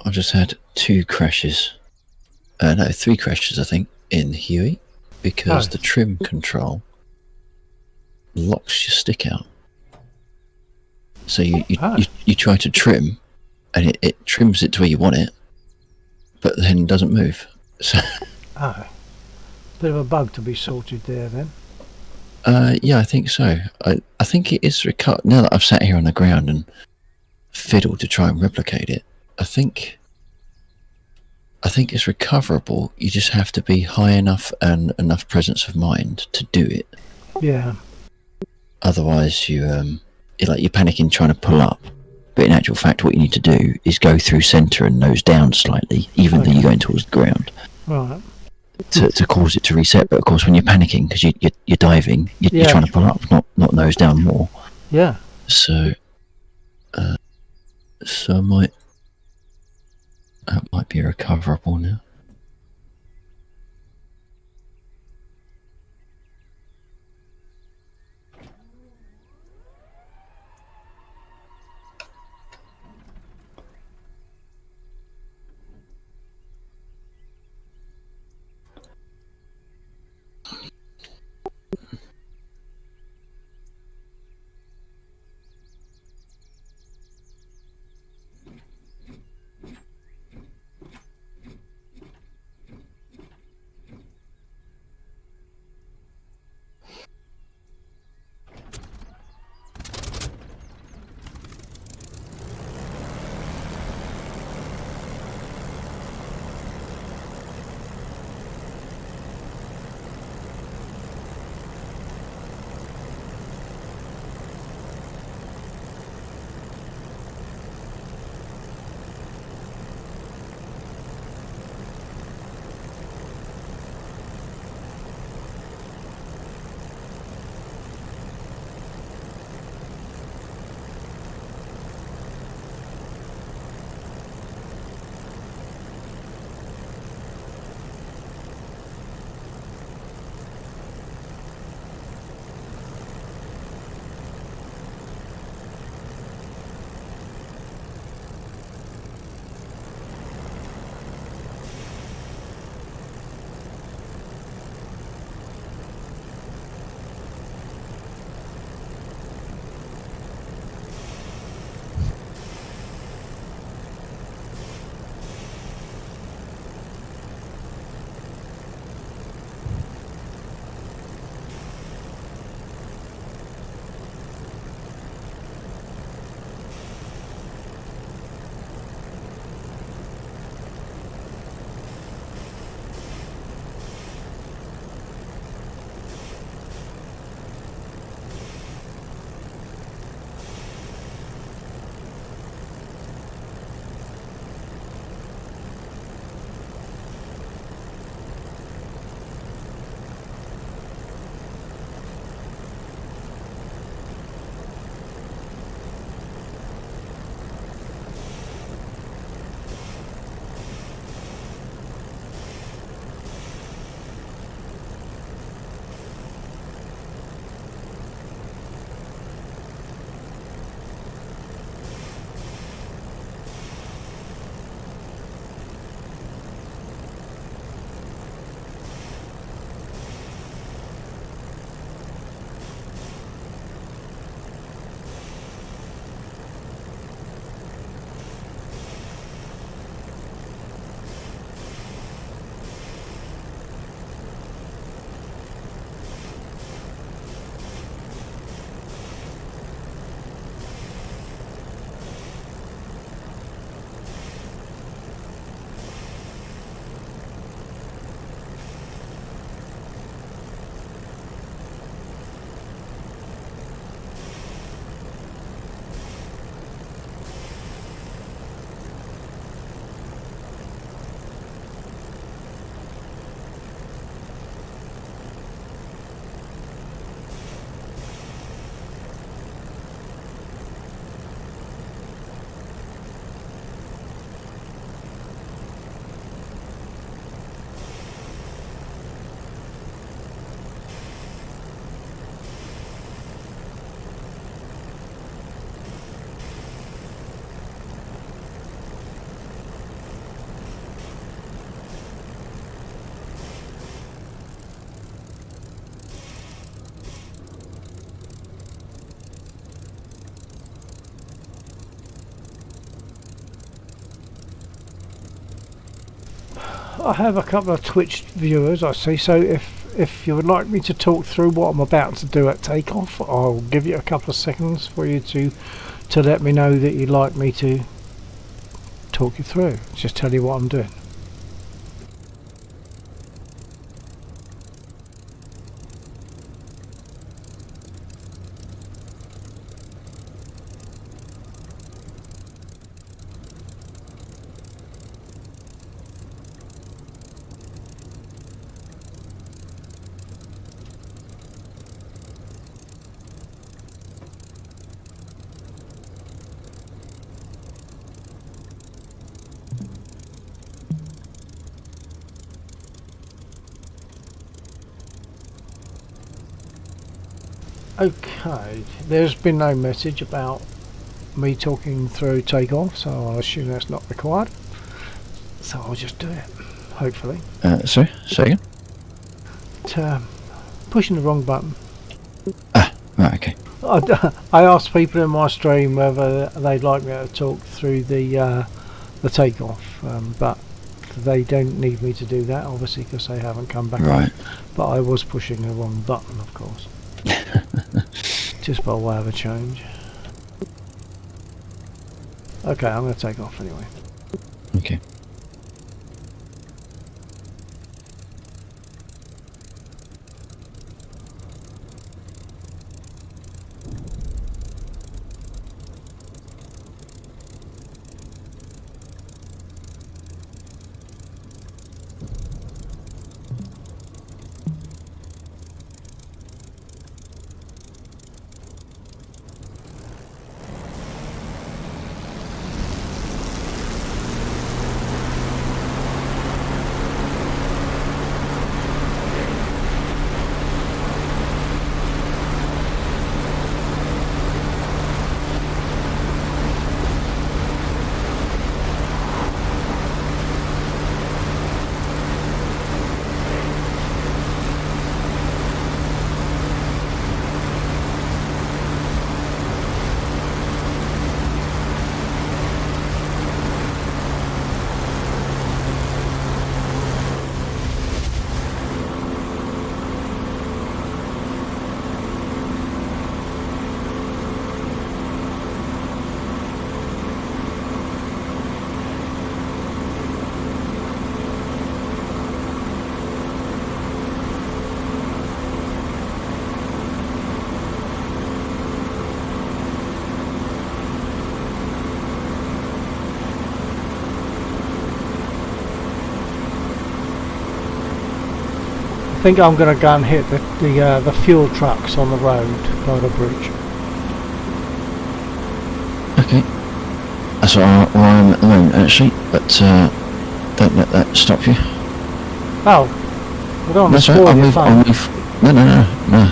I've just had 2 crashes. No, 3 crashes, I think, in Huey, because Oh. the trim control locks your stick out. So you try to trim, and it trims it to where you want it, but then it doesn't move. So Oh. Bit of a bug to be sorted there then. yeah, I think so. I think it is now that I've sat here on the ground and fiddled to try and replicate it. I think it's recoverable. You just have to be high enough and enough presence of mind to do it. Yeah. Otherwise, you're panicking trying to pull up. But in actual fact, what you need to do is go through centre and nose down slightly, even though you're going towards the ground, Right. to cause it to reset. But of course, when you're panicking because you're diving, you're trying to pull up, not nose down more. Yeah. So that might be recoverable now. I have a couple of Twitch viewers, I see. So if you would like me to talk through what I'm about to do at takeoff, I'll give you a couple of seconds for you to let me know that you'd like me to talk you through. Just tell you what I'm doing. Okay, there's been no message about me talking through takeoff, so I'll assume that's not required. So I'll just do it, hopefully. Sorry, say again? Pushing the wrong button. Ah, right, okay. I asked people in my stream whether they'd like me to talk through the takeoff, but they don't need me to do that, obviously, because they haven't come back. Right. But I was pushing the wrong button, of course. Just by way of a change. Okay, I'm going to take off anyway. Okay. I think I'm going to go and hit the fuel trucks on the road by the bridge. Okay. That's where I'm at the moment, actually, but don't let that stop you. Oh, I don't want to That's spoil right, your fun. No.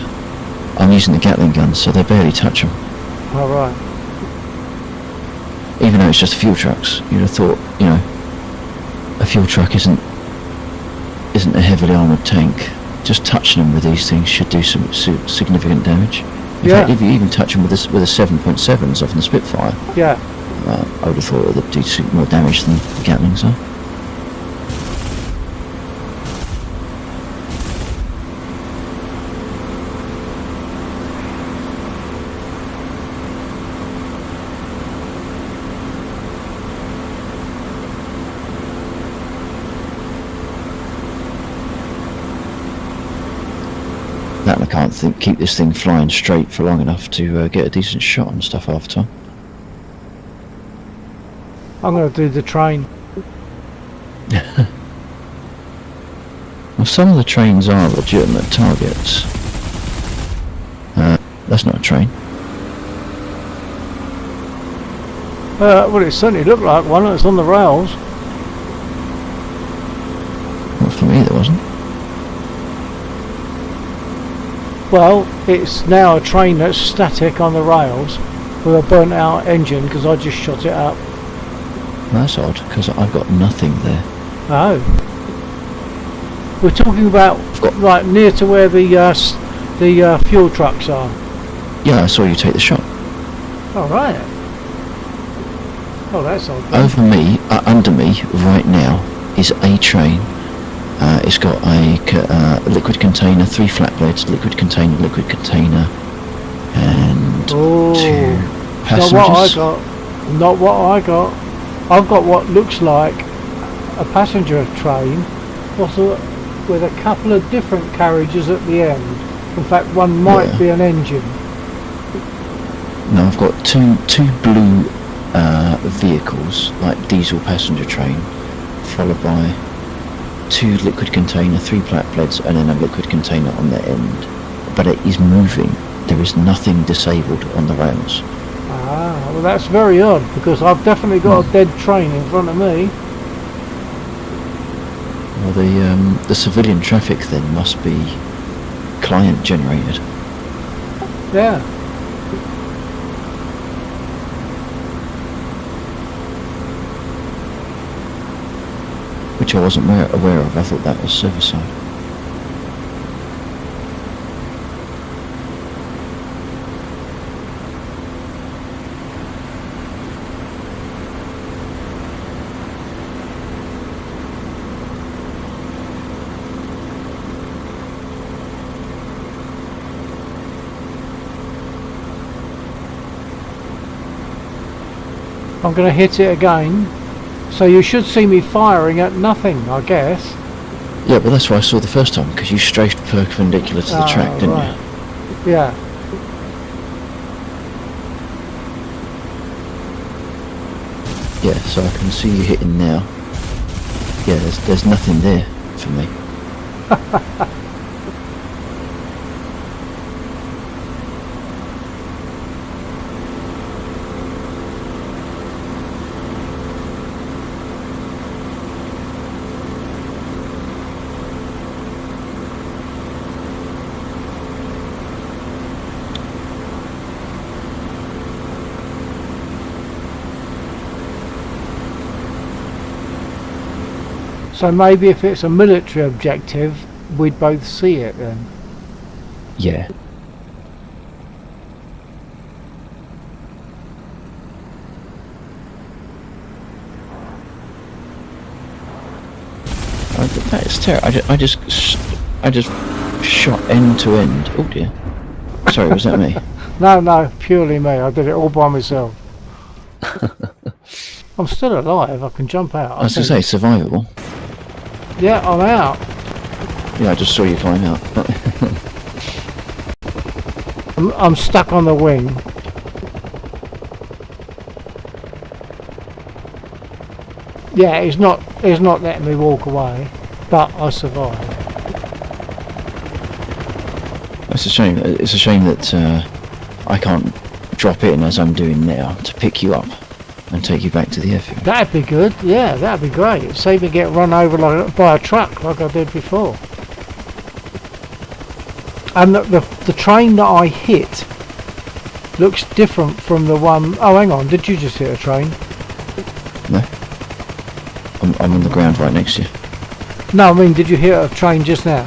I'm using the Gatling gun, so they barely touch them. All right. Even though it's just fuel trucks, you'd have thought, you know, a fuel truck isn't a heavily armoured tank. Just touching them with these things should do some significant damage. In fact, if you even touch them with a 7.7s off in the Spitfire, Yeah. I would have thought it would do more damage than the Gatlings are. That and I can't keep this thing flying straight for long enough to get a decent shot and stuff half the time. I'm going to do the train. Well, some of the trains are legitimate targets. That's not a train. Well, it certainly looked like one. It's on the rails. Not for me, there wasn't. Well, it's now a train that's static on the rails with a burnt out engine because I just shot it up. That's odd, because I've got nothing there. Oh. We're talking about right near to where the fuel trucks are. Yeah, I saw you take the shot. All right. Oh, that's odd. Over me, under me, right now, is a train It's got a liquid container, 3 flat blades, liquid container, and 2 Not what I passengers. got. Not what I got. I've got what looks like a passenger train, with a couple of different carriages at the end. In fact, one might Yeah. be an engine. No, I've got two blue vehicles, like diesel passenger train, followed by 2 liquid container, 3 flat blades, and then a liquid container on the end. But it is moving. There is nothing disabled on the rails. Ah, well that's very odd, because I've definitely got a dead train in front of me. Well, the civilian traffic then must be client generated. Yeah. Which I wasn't aware of. I thought that was server side. I'm going to hit it again. So you should see me firing at nothing, I guess. Yeah, well that's what I saw the first time, because you strafed perpendicular to the track, didn't right. you? Yeah. Yeah, so I can see you hitting now. Yeah, there's nothing there for me. So maybe if it's a military objective, we'd both see it then. Yeah. That is terrible. I just shot end to end. Oh dear. Sorry, was that me? No, purely me. I did it all by myself. I'm still alive. I can jump out. I was going to say, survivable. Yeah, I'm out. Yeah, I just saw you climb out. I'm stuck on the wing. Yeah, it's not letting me walk away, but I survived. That's a shame. It's a shame that I can't drop in as I'm doing now to pick you up and take you back to the airfield. That'd be good. Yeah, that'd be great. Save me get run over by a truck like I did before. And the train that I hit looks different from the one. Oh, hang on. Did you just hit a train? No? I'm on the ground right next to you. No, I mean, did you hit a train just now?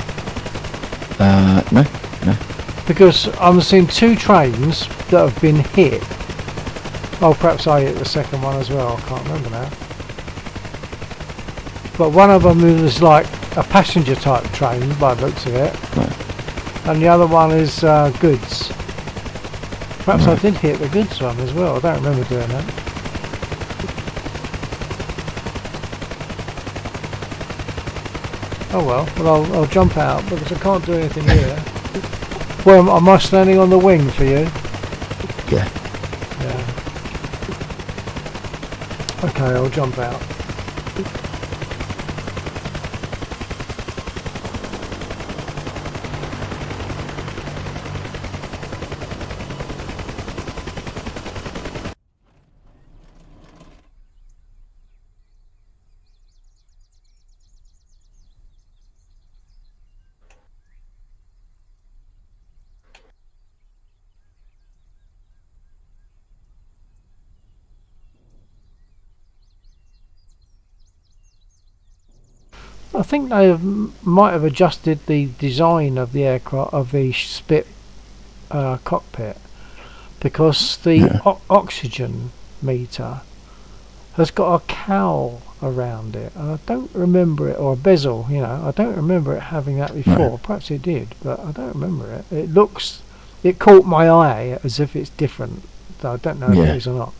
No. Because I'm seeing 2 trains that have been hit. Oh, perhaps I hit the second one as well. I can't remember now. But one of them is like a passenger type train by the looks of it. Right. And the other one is goods. Perhaps I Right. did hit the goods one as well. I don't remember doing that. Oh well, I'll jump out because I can't do anything here. Well, am I standing on the wing for you? Yeah. Yeah. Okay, I'll jump out. I think they might have adjusted the design of the aircraft, of the spit cockpit, because the oxygen meter has got a cowl around it, and I don't remember it, or a bezel. I don't remember it having that before. No. Perhaps it did, but I don't remember it. It caught my eye as if it's different. So I don't know if Yeah. it is or not.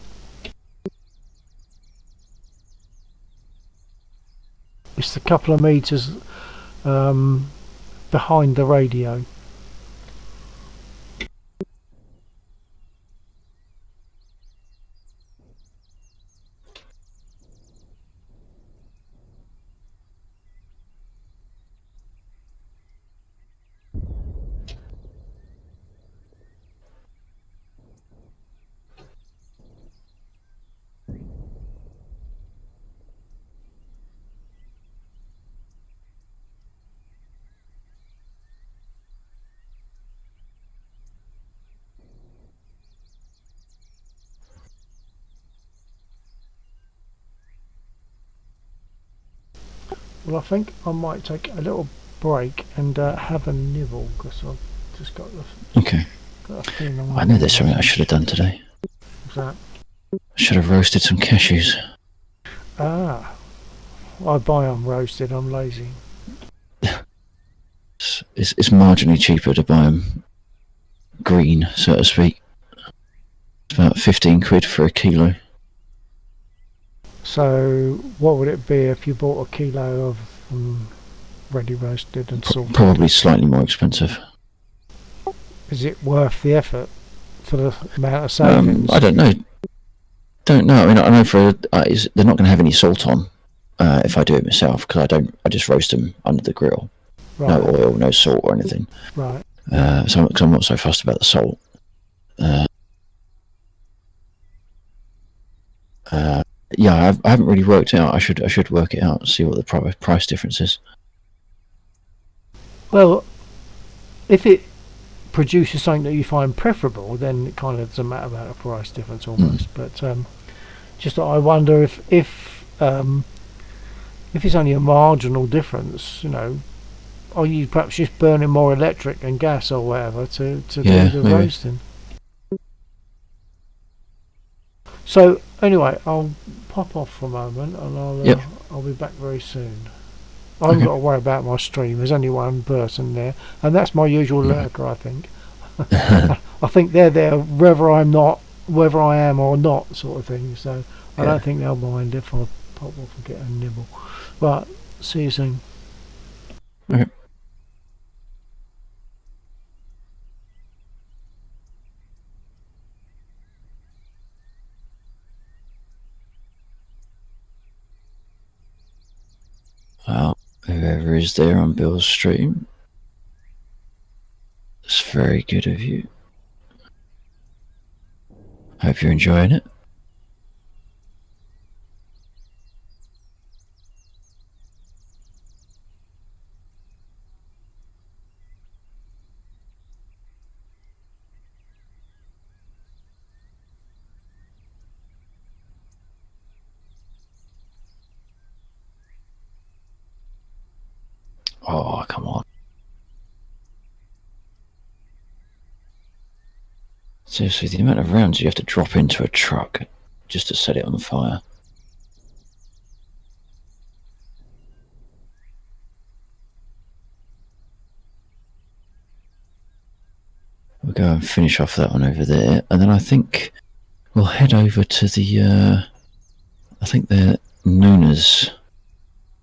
It's a couple of meters behind the radio. Well, I think I might take a little break and have a nibble, because I've just got Okay. a feeling I'm I know there's something I should have done today. What's that? I should have roasted some cashews. I buy them roasted. I'm lazy. It's marginally cheaper to buy them green, so to speak. It's about 15 quid for a kilo. So, what would it be if you bought a kilo of ready roasted and salted? Probably slightly more expensive. Is it worth the effort for the amount of savings? I don't know. I mean, I know they're not going to have any salt on if I do it myself, because I just roast them under the grill. Right. No oil, no salt or anything. Right. So I'm not so fussed about the salt. Yeah, I haven't really worked it out. I should work it out and see what the price difference is. Well, if it produces something that you find preferable, then it kind of doesn't matter about a price difference almost. But just I wonder if it's only a marginal difference, are you perhaps just burning more electric and gas or whatever to do the maybe. roasting? So anyway, I'll pop off for a moment, and I'll be back very soon. I haven't got to worry about my stream. There's only one person there, and that's my usual lurker, I think. I think they're there whether I am or not, sort of thing. So I don't think they'll mind if I pop off and get a nibble. But see you soon. Okay. Well, whoever is there on Bill's stream, it's very good of you. Hope you're enjoying it. Oh, come on. Seriously, the amount of rounds you have to drop into a truck just to set it on fire. We'll go and finish off that one over there, and then I think we'll head over to the, I think they're Nunas.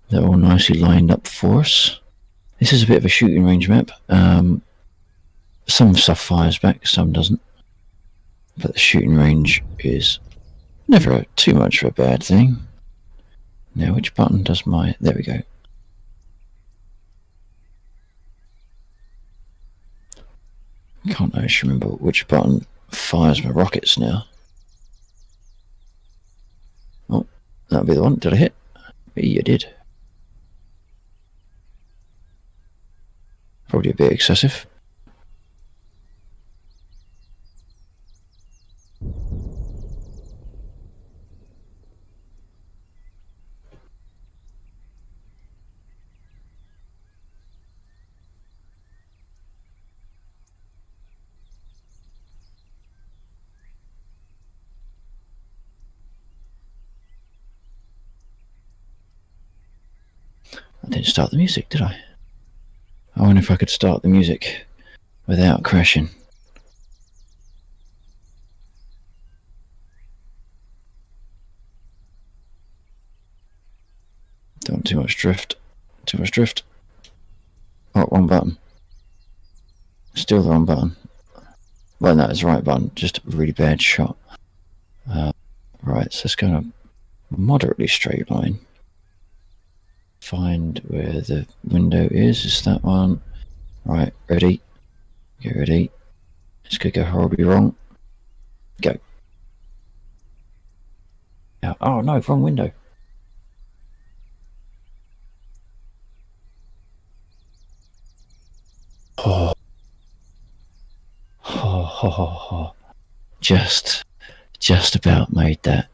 They're all nicely lined up for us. This is a bit of a shooting range map. Some stuff fires back, some doesn't. But the shooting range is never too much of a bad thing. Now, which button does my... There we go. Can't actually remember which button fires my rockets now. Oh, that'll be the one. Did I hit? Yeah, I did. Probably a bit excessive. I didn't start the music, did I? I wonder if I could start the music without crashing. Don't want too much drift. Too much drift. Oh, wrong button. Still the wrong button. Well, no, it's the right button. Just a really bad shot. Right, so let's go on a moderately straight line. Find where the window is. It's that one. Right, ready. Get ready. This could go horribly wrong. Go. Oh no, wrong window. Oh. Just about made that.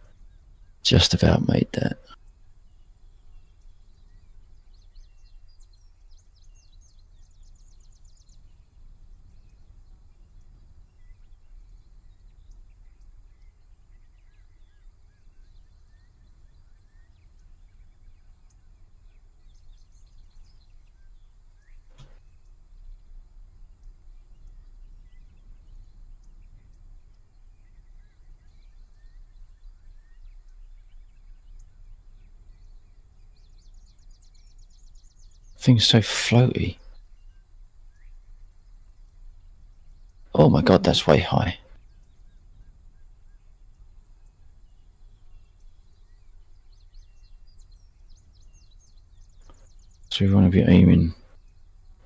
Just about made that. Thing's so floaty. Oh my god, that's way high. So we want to be aiming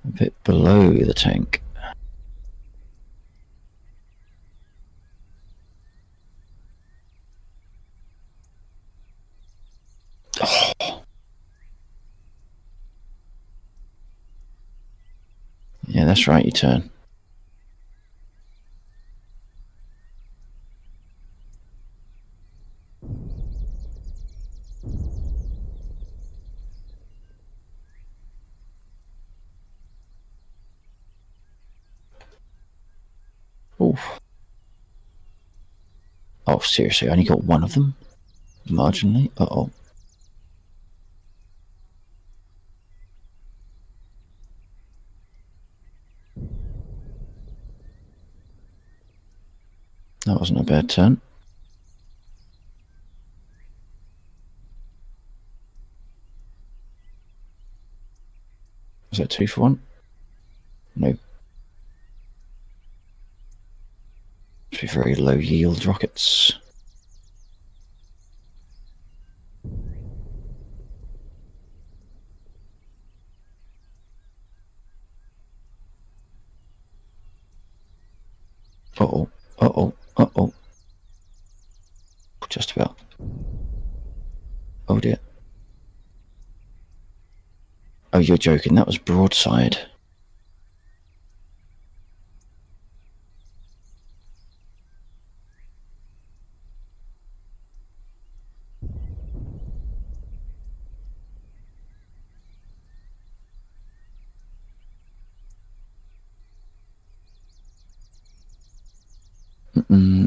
a bit below the tank. Oh. Yeah, that's right, you turn. Oof. Oh, seriously, I only got one of them? Marginally? Uh-oh. That wasn't a bad turn. Was that 2 for 1? No. Must be very low yield rockets. Uh-oh. Uh-oh. Uh-oh. Just about. Oh dear. Oh, you're joking. That was broadside.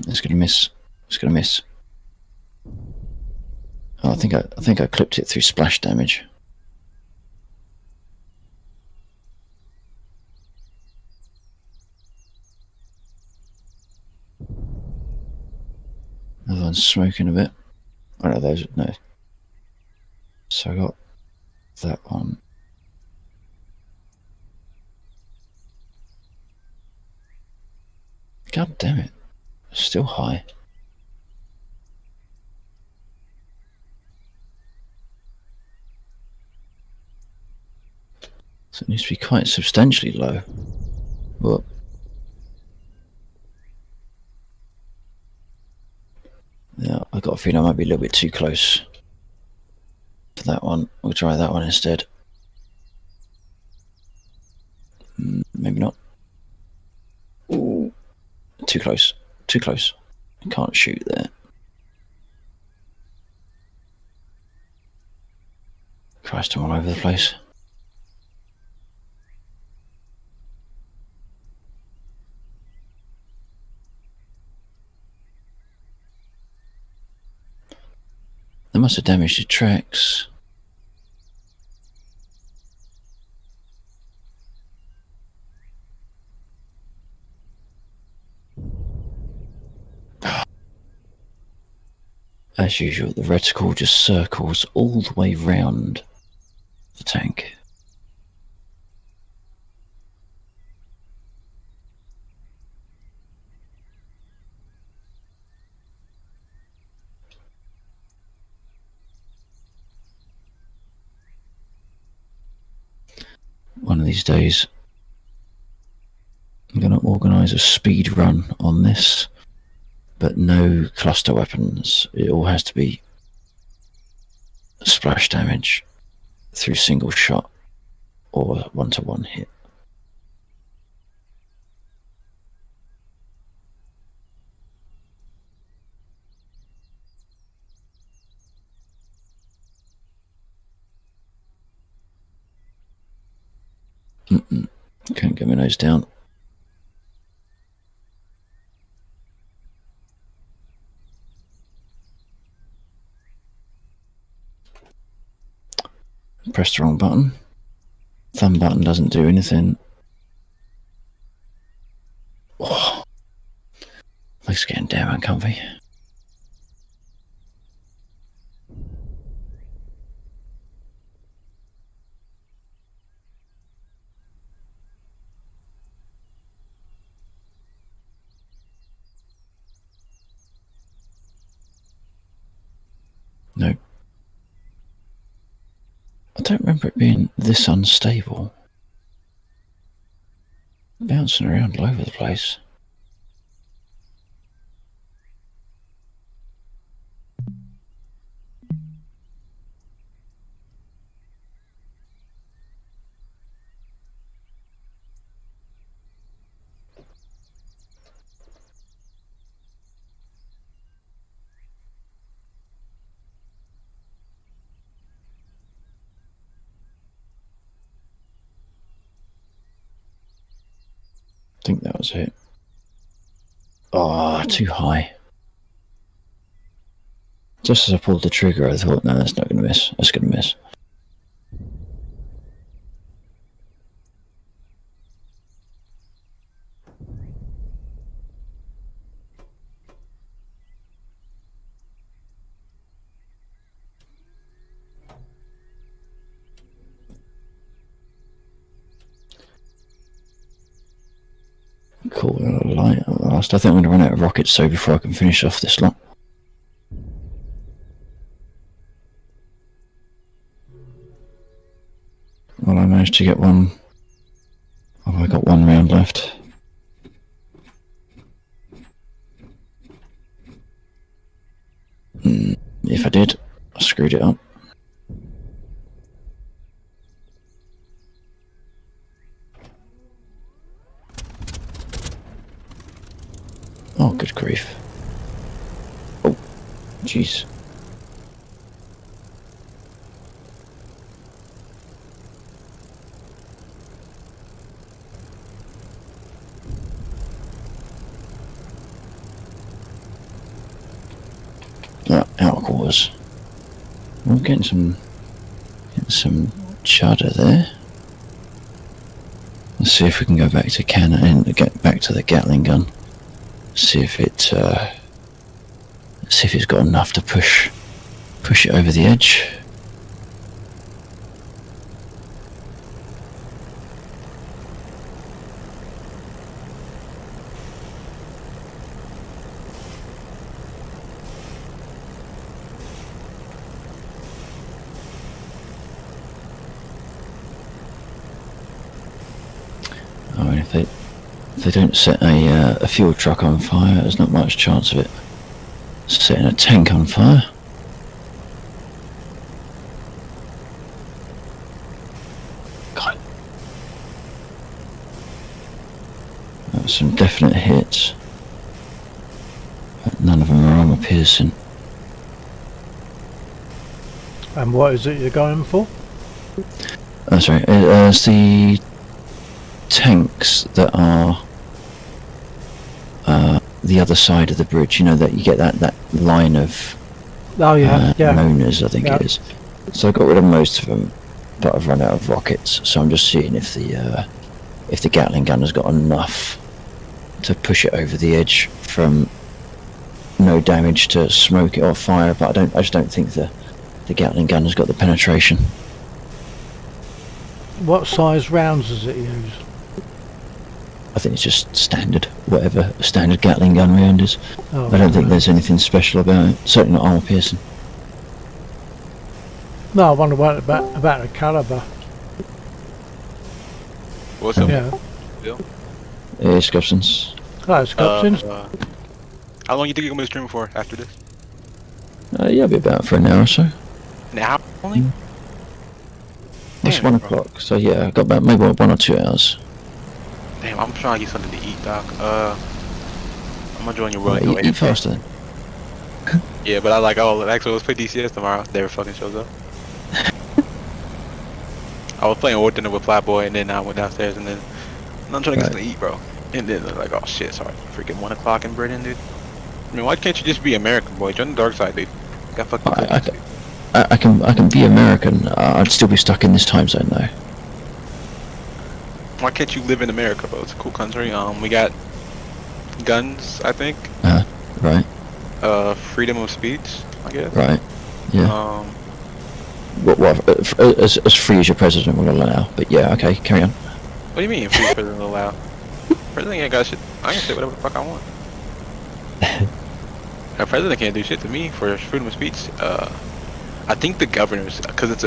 It's gonna miss. It's gonna miss. Oh, I think I clipped it through splash damage. Another one's smoking a bit. Oh no, those no. So I got that one. God damn it. It's still high. So it needs to be quite substantially low. But yeah, I got a feeling I might be a little bit too close to that one. We'll try that one instead. Maybe not. Ooh, too close. Too close. I can't shoot there. Christ, I'm all over the place. They must have damaged the tracks. As usual, the reticle just circles all the way round the tank. One of these days, I'm going to organise a speed run on this, but no cluster weapons. It all has to be splash damage through single shot or one-to-one hit. Can't get my nose down. Press the wrong button. Thumb button doesn't do anything. Oh, legs getting damn uncomfy. No. I don't remember it being this unstable. Bouncing around all over the place. I think that was it. Oh, too high. Just as I pulled the trigger, I thought, no, that's not going to miss. That's going to miss. Cool, light at last. I think I'm going to run out of rockets so before I can finish off this lot. Well, I managed to get one. Oh, I got one round left. If I did, I screwed it up. Oh, good grief. Oh, jeez. Outer quarters. We're getting some chatter there. Let's see if we can go back to cannon and get back to the Gatling gun. See if it's got enough to push it over the edge. I mean, if they don't set a fuel truck on fire, there's not much chance of it setting a tank on fire. God. That was some definite hits, but none of them are armor piercing. And what is it you're going for? Oh, sorry, it's the tanks that are the other side of the bridge. You know that you get that line of loners, I think it is. So I got rid of most of them, but I've run out of rockets. So I'm just seeing if the Gatling gun has got enough to push it over the edge from no no damage to smoke it or fire, but I just don't think the Gatling gun has got the penetration. What size rounds does it use? I think it's just standard, whatever a standard Gatling gun round is. Oh, I don't think there's anything special about it. Certainly not armor piercing. No, I wonder what about the caliber. What's up? Yeah. It's Gobson's. Oh, Scotland's. How long you think you're gonna be streaming for after this? Yeah, I'll be about for an hour or so. An hour only? It's Damn, 1 bro. o'clock, so yeah, I've got about maybe 1 or 2 hours. Damn, I'm trying to get something to eat, Doc. I'm gonna join your Right, world. eat faster then. Yeah, but I like, actually, let's play DCS tomorrow. Never fucking shows up. I was playing War Dinner with Flatboy, and then I went downstairs, and then I'm trying to get something to eat, bro. And then they're like, oh shit, sorry, freaking 1 o'clock in Britain, dude. I mean, why can't you just be American, boy? Join the dark side, dude. Got fucking. I can be American. I'd still be stuck in this time zone though. Why can't you live in America, bro? It's a cool country. We got guns, I think. Right. Freedom of speech, I guess. Right. Yeah. As free as your president will allow. But yeah, okay, carry on. What do you mean, free president allowed? President ain't got shit. I can say whatever the fuck I want. A president can't do shit to me for freedom of speech. I think the governors, because it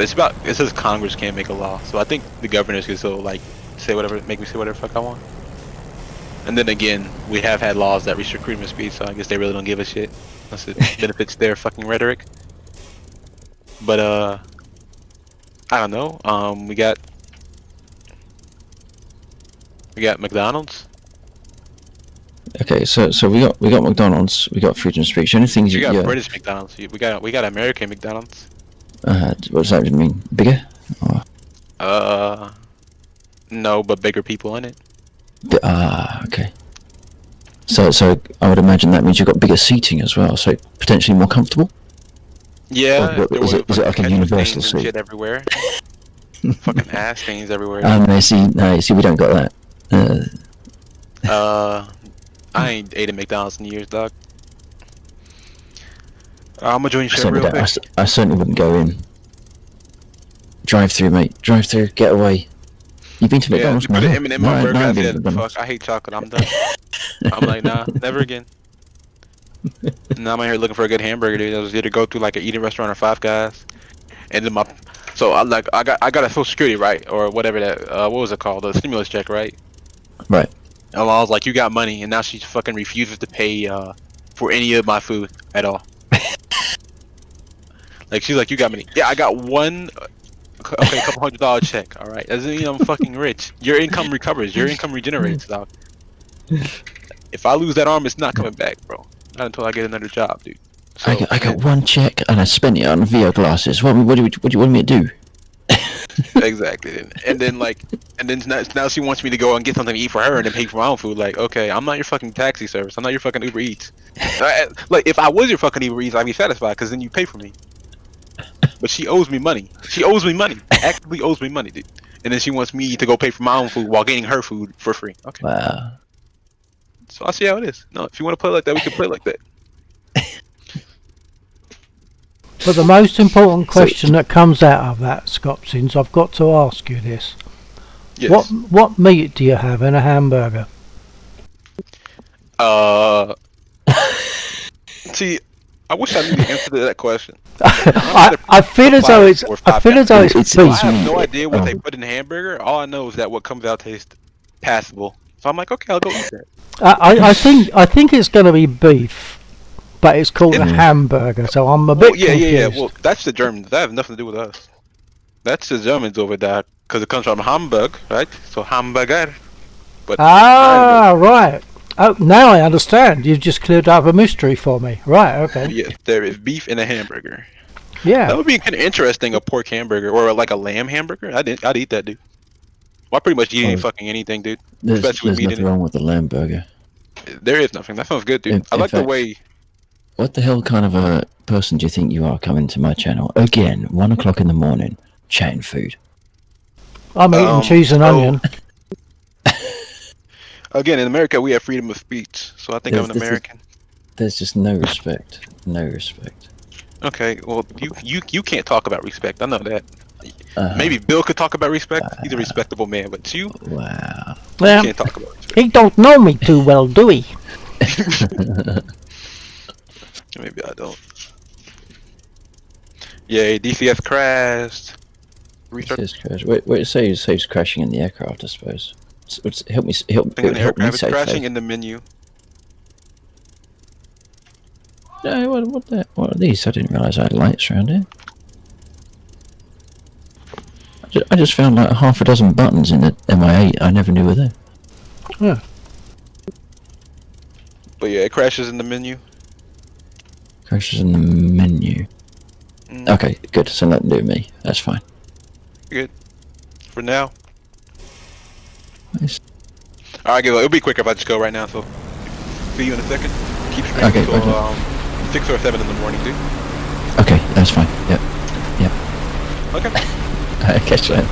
says Congress can't make a law, so I think the governors can still like say whatever, make me say whatever the fuck I want. And then again, we have had laws that restrict freedom of speech, so I guess they really don't give a shit unless it benefits their fucking rhetoric. But I don't know. We got McDonald's. Okay, so we got McDonald's, we got freedom of speech. Any things You got yeah. British McDonald's. We got American McDonald's. What does that mean? Bigger? Or? No, but bigger people in it. Okay. So I would imagine that means you've got bigger seating as well, so potentially more comfortable. Yeah. Or is it like a universal seat? Shit everywhere. Fucking ass stains everywhere. No, see, we don't got that. I ain't ate at McDonald's in years, dog. I'm gonna join your show real quick. I certainly wouldn't go in. Drive through, mate. Drive through. Get away. You've been to McDonald's, man? man? In my burger, I said, fuck, I hate chocolate. I'm done. I'm like, nah, never again. Now I'm out here looking for a good hamburger, dude. I was either go through like an eating restaurant or Five Guys, and then so I got a Social Security, right, or whatever that what was it called, the stimulus check, right? Right. And I was like, you got money, and now she fucking refuses to pay for any of my food at all. Like she's like, you got money. Yeah, I got one. Okay, a couple $100 check. All right, doesn't mean I'm fucking rich. Your income recovers. Your income regenerates, dog. If I lose that arm, it's not coming back, bro. Not until I get another job, dude. So, I got one check and I spent it on VR glasses. What do you want me to do? Exactly. And then now she wants me to go and get something to eat for her and then pay for my own food. Like, okay, I'm not your fucking taxi service. I'm not your fucking Uber Eats. Like, if I was your fucking Uber Eats, I'd be satisfied because then you pay for me. But she owes me money. She owes me money. Actively owes me money, dude. And then she wants me to go pay for my own food while getting her food for free. Okay. Wow. So I see how it is. No, if you want to play like that, we can play like that. But the most important question that comes out of that, Scopsins, I've got to ask you this. Yes. What meat do you have in a hamburger? See, I wish I knew the answer to that question. I feel as though it's beef. I have no idea what they put in the hamburger. All I know is that what comes out tastes passable. So I'm like, okay, I'll go eat that. I think it's going to be beef, but it's called a hamburger. So I'm a bit confused. Yeah. Well, that's the Germans. That has nothing to do with us. That's the Germans over there, because it comes from Hamburg, right? So hamburger. But right. Oh, now I understand. You've just cleared up a mystery for me. Right, okay. Yes, there is beef in a hamburger. Yeah. That would be kind of interesting, a pork hamburger or like a lamb hamburger. I'd eat that, dude. Well, I pretty much eat fucking anything, dude. There's nothing wrong with the lamb burger. There is nothing. That sounds good, dude. I like the way... What the hell kind of a person do you think you are coming to my channel? Again, 1 o'clock in the morning, chatting food. I'm eating cheese and onion. Again, in America, we have freedom of speech, so I think I'm an American. There's just no respect. No respect. Okay, well, you can't talk about respect. I know that. Maybe Bill could talk about respect. He's a respectable man, but you Wow. Well, can't talk about respect. he don't know me too well, do he? Maybe I don't. Yeah, DCS crashed. Restart. It says crash. Wait, it saves crashing in the aircraft, I suppose. Help me. Thing in the Help me aircraft is save. crashing in the menu. No, what are these? I didn't realise I had lights around here. I just found like half a dozen buttons in the MI8 I never knew were there. Yeah. But yeah, it crashes in the menu. Crashes in the menu. Mm, Okay, good. So nothing to do with me. That's fine. Good. For now. Nice. Alright, it'll be quicker if I just go right now, so see you in a second. Keep streaming Okay, until roger. 6 or 7 in the morning, dude. Okay, that's fine. Yep. Okay. I catch that.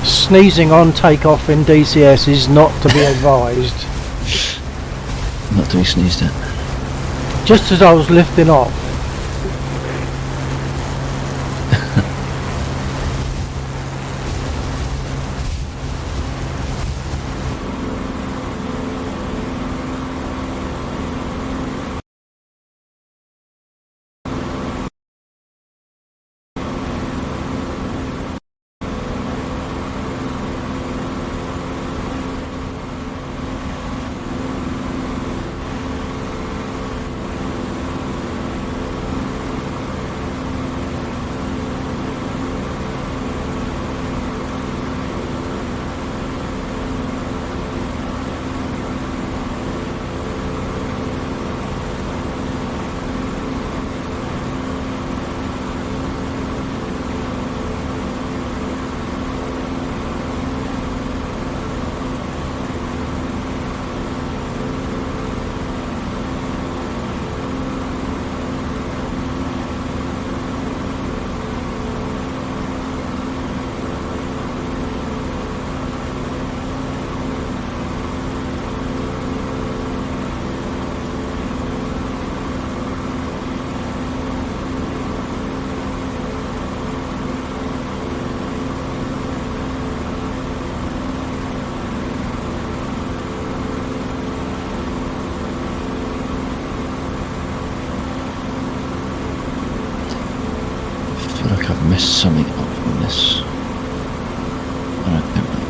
Sneezing on takeoff in DCS is not to be advised. Not to be sneezed at. Just as I was lifting off, I feel like I've messed something up on this. I don't think that.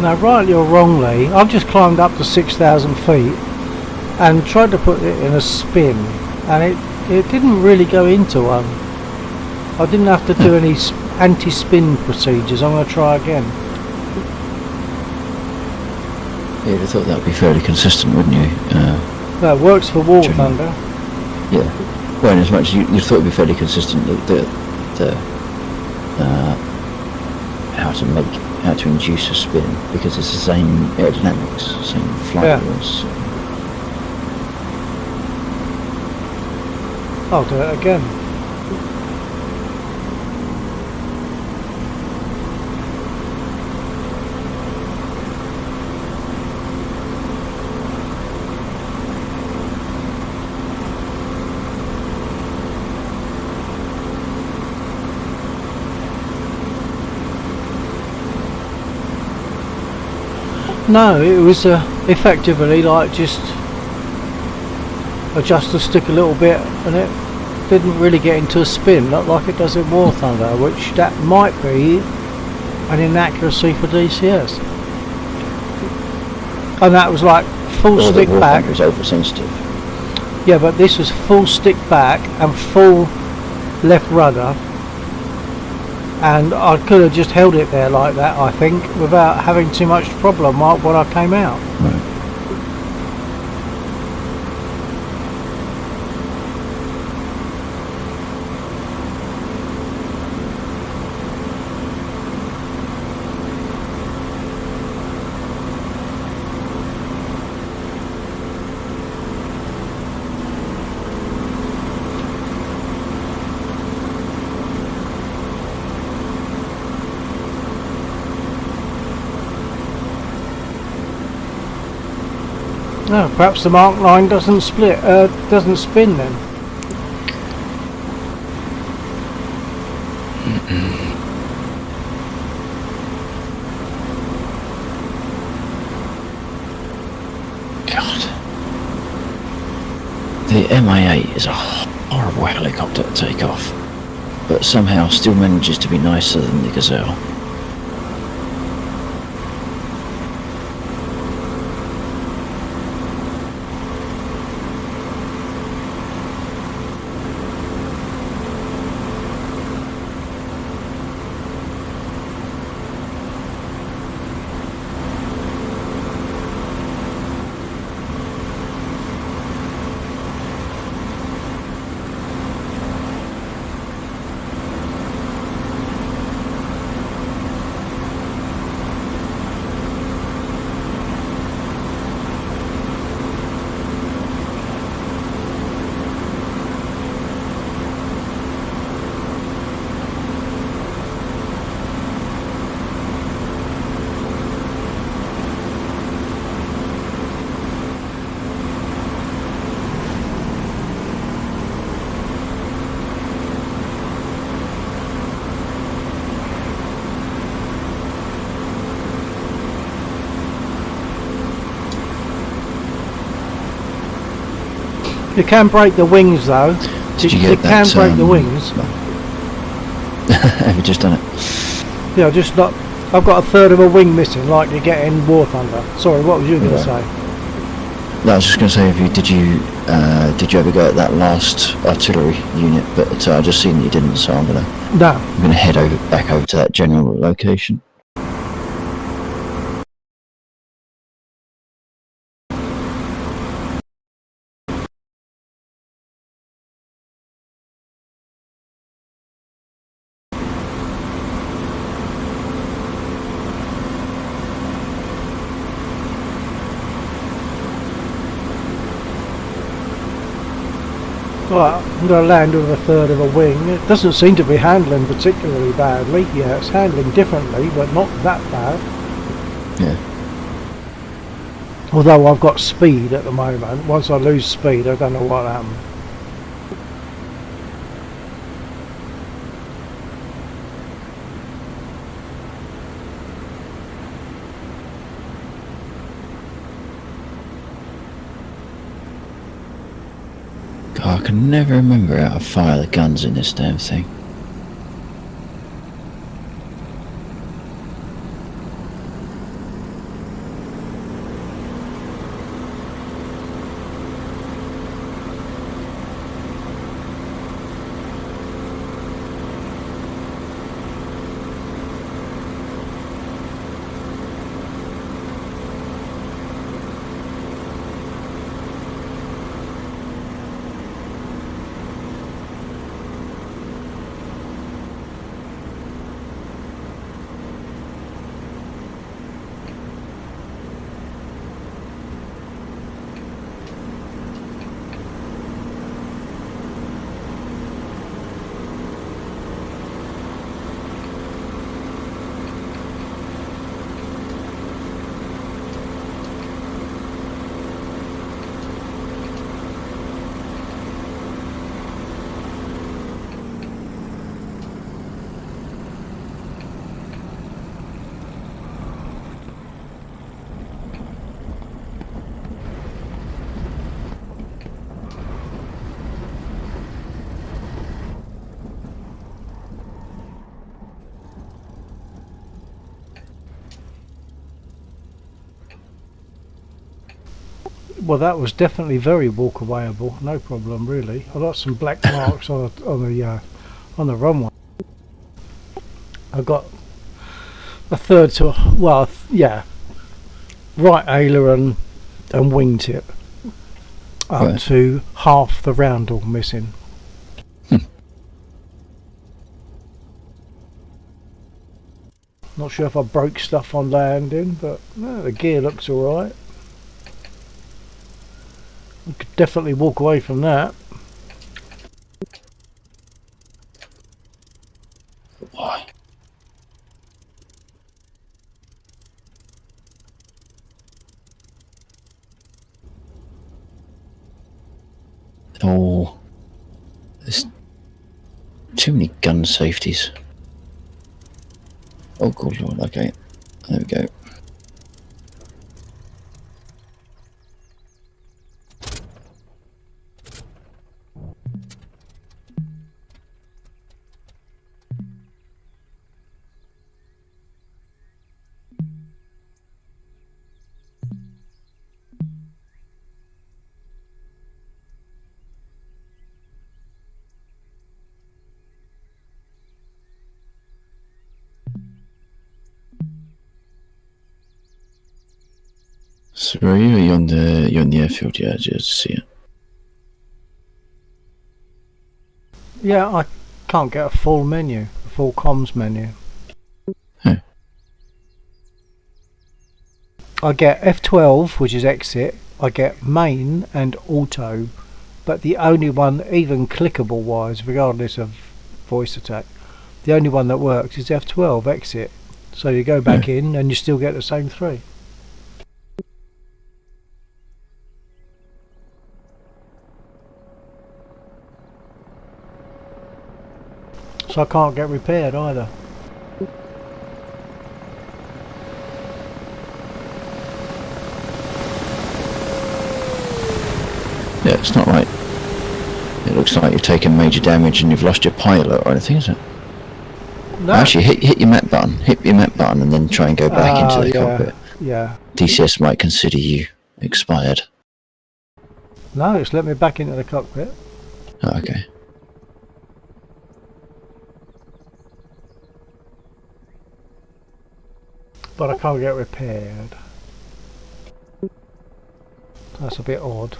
now rightly or wrongly, I've just climbed up to 6,000 feet and tried to put it in a spin, and it didn't really go into one. I didn't have to do any anti-spin procedures. I'm going to try again. Yeah, you'd have thought that would be fairly consistent, wouldn't you? No, it works for War Generally. Thunder. Yeah. Well, in as much as you thought it would be fairly consistent, how to induce a spin, because it's the same aerodynamics, same flight Yeah. rules. I'll do it again. No, it was effectively like just adjust the stick a little bit, and it didn't really get into a spin, not like it does in War Thunder, which that might be an inaccuracy for DCS. And that was like full Or stick the War back. Thunder is oversensitive. Yeah, but this was full stick back and full left rudder, and I could have just held it there like that, I think, without having too much problem when I came out. Right. No, perhaps the Mark 9 doesn't doesn't spin then. God. The MA8 is a horrible helicopter to take off, but somehow still manages to be nicer than the Gazelle. You can break the wings though. Did you You get can that? break the wings. Have you just done it? Yeah, just not. I've got a third of a wing missing, like you get in War Thunder. Sorry, what was you going to say? No, I was just going to say, did you ever go at that last artillery unit? But I just seen that you didn't, so I'm gonna No. head back over to that general location. Right, I'm going to land with a third of a wing. It doesn't seem to be handling particularly badly. Yeah, it's handling differently, but not that bad. Yeah. Although I've got speed at the moment. Once I lose speed, I don't know what happens. God, I can never remember how to fire the guns in this damn thing. Well, that was definitely very walkawayable. No problem, really. I got some black marks on the runway. I got a third to right aileron and wingtip up Right. to half the roundel missing. Not sure if I broke stuff on landing, but the gear looks alright. I could definitely walk away from that. Why? Oh, there's too many gun safeties. Oh, good lord, okay. There we go. So are you on the airfield? Yeah, just see it. Yeah, I can't get a full menu, a full comms menu. Huh. I get F12, which is exit. I get main and auto, but the only one, even clickable wise, regardless of voice attack, the only one that works is F12 exit. So you go back in and you still get the same three. So I can't get repaired either. Yeah, it's not like it looks like you've taken major damage and you've lost your pilot or anything, is it? No. Actually, hit your map button. Hit your map button and then try and go back into the cockpit. Yeah. DCS might consider you expired. No, it's let me back into the cockpit. Oh, okay. But I can't get repaired. That's a bit odd.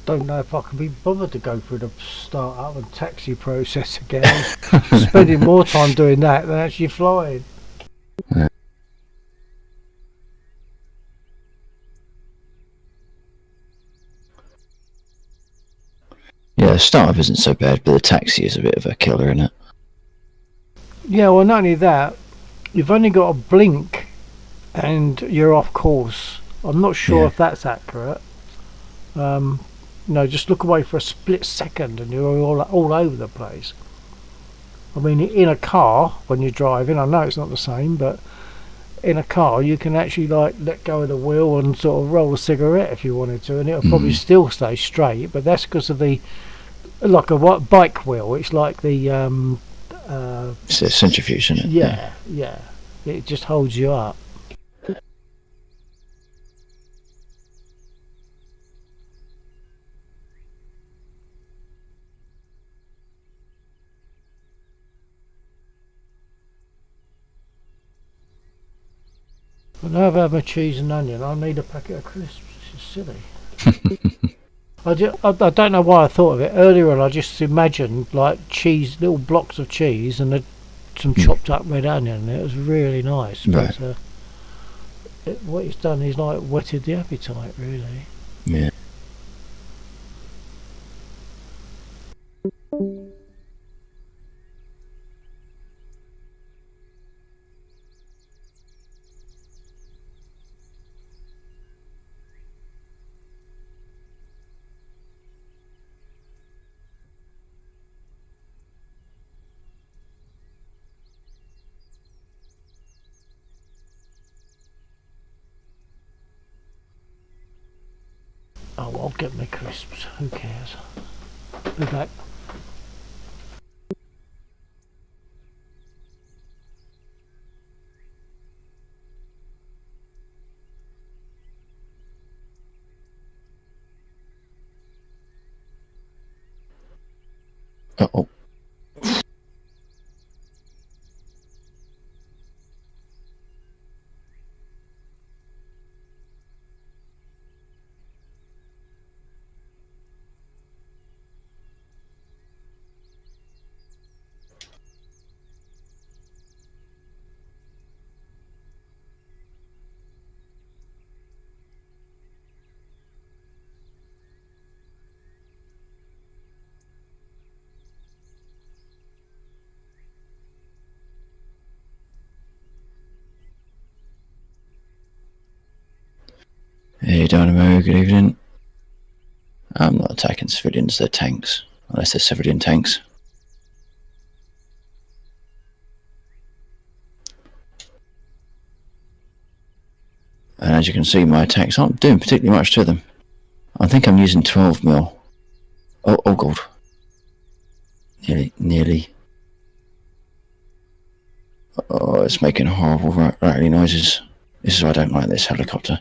Don't know if I can be bothered to go through the start up and taxi process again. Spending more time doing that than actually flying. Yeah, the startup isn't so bad, but the taxi is a bit of a killer, isn't it? Yeah, well, not only that, you've only got a blink and you're off course. I'm not sure Yeah. if that's accurate. No, just look away for a split second and you're all over the place. I mean, in a car, when you're driving, I know it's not the same, but in a car you can actually like let go of the wheel and sort of roll a cigarette if you wanted to, and it'll probably still stay straight, but that's because of the, like a bike wheel, it's like the It's a centrifuge, isn't it? yeah, it just holds you up. But now I've had my cheese and onion, I need a packet of crisps. This is silly. I don't know why I thought of it. Earlier on I just imagined like cheese, little blocks of cheese and some chopped up red onion. It was really nice. Right. But what it's done is like whetted the appetite, really. Yeah. Oh, I'll get my crisps. Who cares? Be back. Uh-oh. Hey, Dynamo, good evening. I'm not attacking civilians, they're tanks. Unless they're civilian tanks. And as you can see, my attacks aren't doing particularly much to them. I think I'm using 12 mil. Oh god. Nearly. Oh, it's making horrible rattling noises. This is why I don't like this helicopter.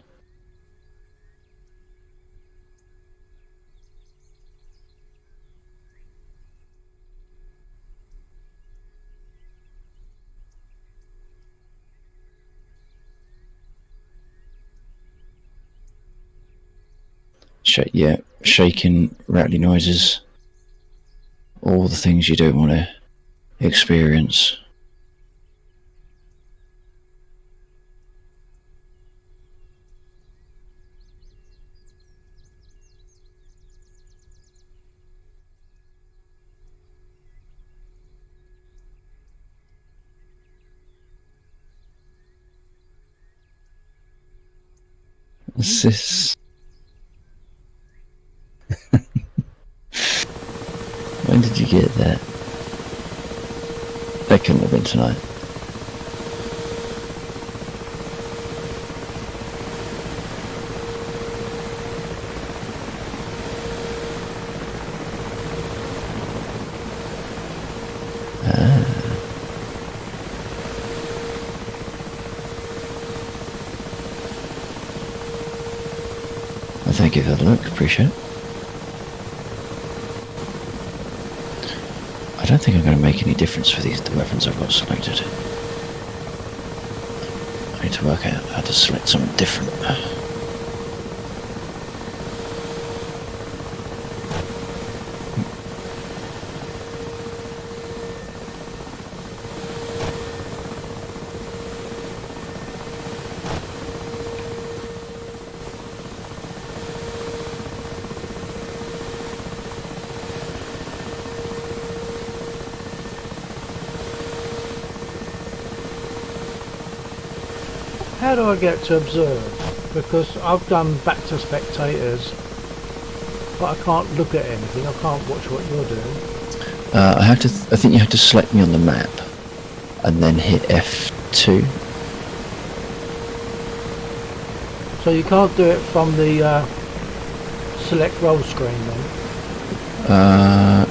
Yeah, shaking, rattly noises. All the things you don't want to experience. What's this? When did you get that? That couldn't have been tonight. Well, thank you for the look, appreciate it. I don't think I'm going to make any difference for the weapons I've got selected. I need to work out how to select something different. How do I get to observe? Because I've done back to spectators, but I can't look at anything. I can't watch what you're doing. I think you have to select me on the map, and then hit F2. So you can't do it from the select roll screen then?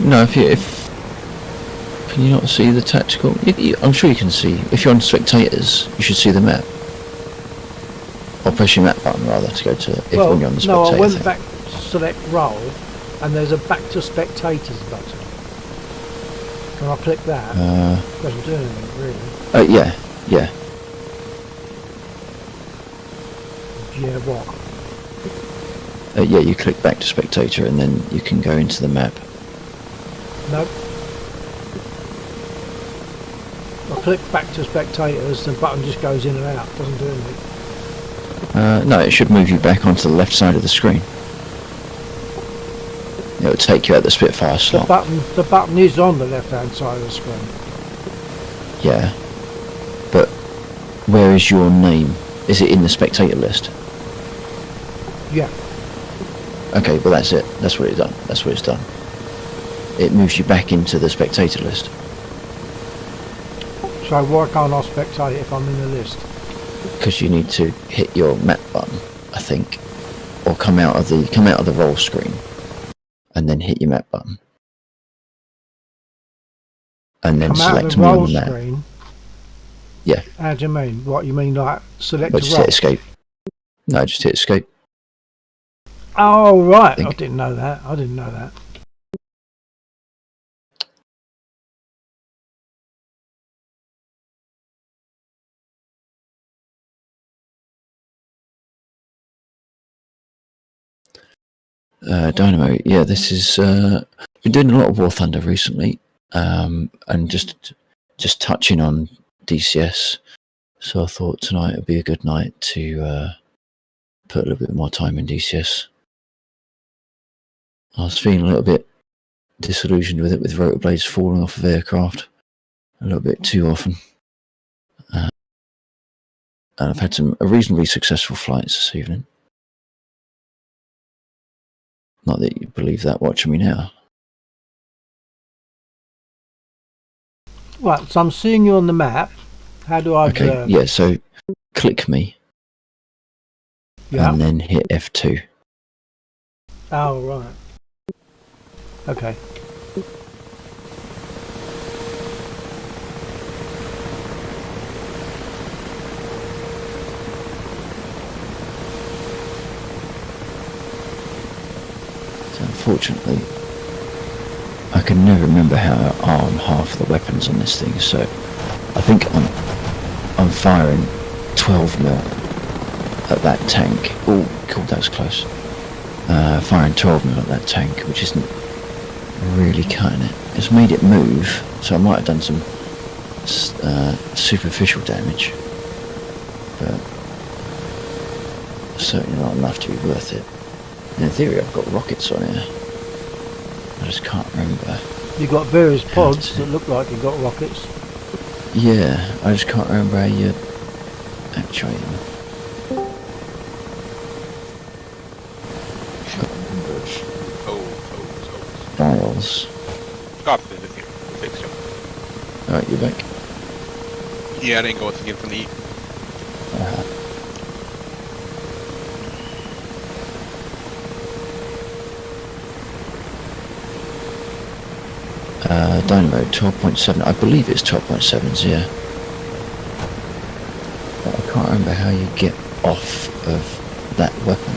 No, if can you not see the tactical? I'm sure you can see. If you're on spectators, you should see the map. Or press your map button rather to go to when you're on the spectator. No, I went thing. back to select roll, and there's a back to spectators button. Can I click that? Doesn't do anything really. Yeah. Yeah, what? Yeah, you click back to spectator and then you can go into the map. Nope. I click back to spectators, the button just goes in and out, doesn't do anything. No, it should move you back onto the left side of the screen. It'll take you at the Spitfire slot. The button is on the left hand side of the screen. Yeah. But where is your name? Is it in the spectator list? Yeah. Okay, well that's it. That's what it's done. That's what it's done. It moves you back into the spectator list. So why can't I spectate if I'm in the list? Because you need to hit your map button, I think, or come out of the roll screen, and then hit your map button, and then Come out of select the me on roll the map. screen? Yeah. How do you mean? What you mean, like select But a just roll? hit escape. No, just hit escape. Oh right, I Think. didn't know that. I didn't know that. Dynamo. Yeah, this is been doing a lot of War Thunder recently, and just touching on DCS. So I thought tonight would be a good night to put a little bit more time in DCS. I was feeling a little bit disillusioned with it, with rotor blades falling off of aircraft a little bit too often. And I've had some reasonably successful flights this evening. Not that you believe that watching me now. Right, so I'm seeing you on the map. How do I Okay, observe? yeah, so click me Yeah. and then hit F2. Oh right. Okay. So unfortunately, I can never remember how I arm half the weapons on this thing, so I think I'm firing 12 mil at that tank. Oh, cool, that was close. Firing 12 mil at that tank, which isn't really cutting it. It's made it move, so I might have done some superficial damage, but certainly not enough to be worth it. In theory, I've got rockets on here. I just can't remember. You've got various How to pods say. that look like you've got rockets. Yeah, I just can't remember how you actuate them. Got a number of Oh. dials. Copy the here. We'll fix it. Alright, you're back. Yeah, I didn't go once again from the eat. Dynamo 12.7. I believe it's 12.7s, yeah. But I can't remember how you get off of that weapon.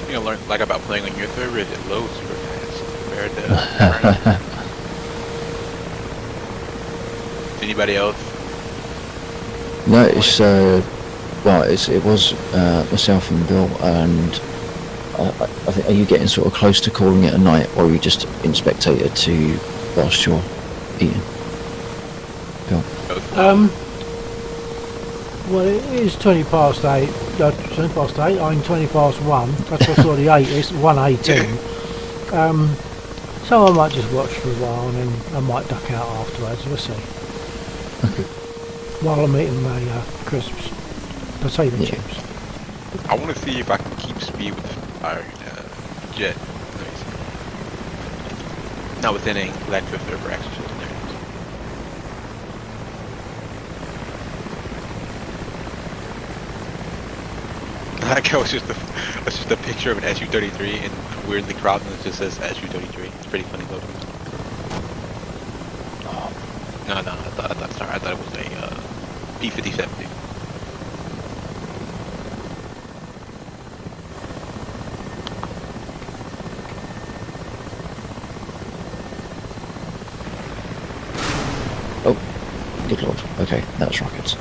You know, learn like about playing on your server, is it low super fast compared to right? Anybody else? No, it's well, it was myself and Bill, and I think, are you getting sort of close to calling it a night, or are you just in spectator to whilst you're eating? Bill. Well, it is 20 past 8. 20 past 8. I'm 20 past 1. That's what's already 8. It's 1:18. So I might just watch for a while and then I might duck out afterwards. We'll see. Okay. While I'm eating my crisps, potato Yeah. chips. I want to see if I can keep speed with our jet. Not with any lag drift over extra. That guy was just a picture of an SU-33 and weirdly cropped and it just says SU-33. It's pretty funny looking. No, I thought it was a P-5070. Good lord. Okay, that's rockets.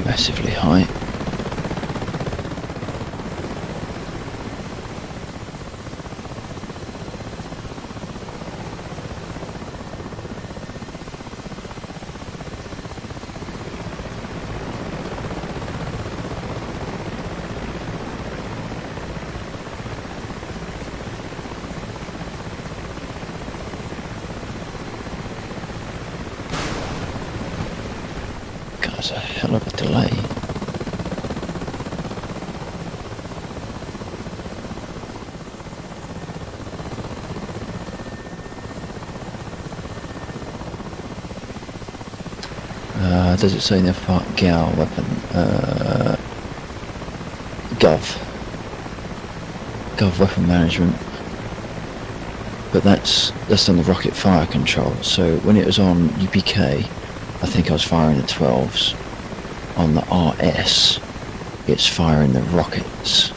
Massively high. God, that's a hell of a delay. Does it say in the part GAL weapon? Gov weapon management. But that's on the rocket fire control. So when it was on UPK, I think I was firing the 12s. On the RS, it's firing the rockets.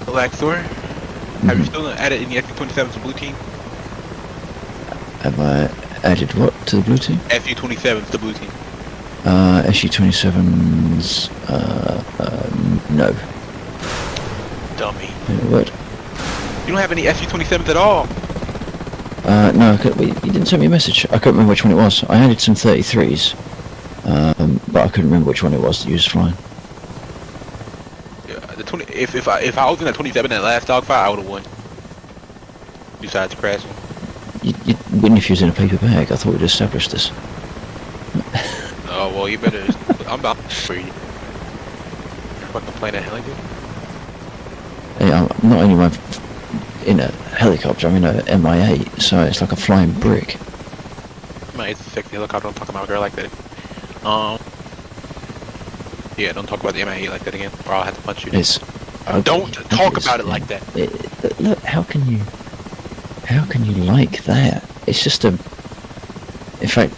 Laxor, have you still added any FU-27s to blue team? Have I added what to the blue team? FU-27s to blue team. SU-27s, no. Dummy. What? You don't have any FU-27s at all. No, you didn't send me a message. I couldn't remember which one it was. I added some 33s, but I couldn't remember which one it was that you was flying. Yeah, the 20. If I was in that 27 in that last dogfight, I would have won. Besides crashing. You wouldn't if you was in a paper bag. I thought we'd established this. Oh well, you better. I'm about for you. Fucking plane at heli, dude. Hey, I'm not only am I in a helicopter, I'm in a Mi-8, so it's like a flying brick. My it's a sexy helicopter. Don't talk about a girl like that. Yeah, don't talk about the Mi-8 like that again, or I'll have to punch you. It's ugly. Don't talk about it like that. Look, how can you like that? It's just a. In fact,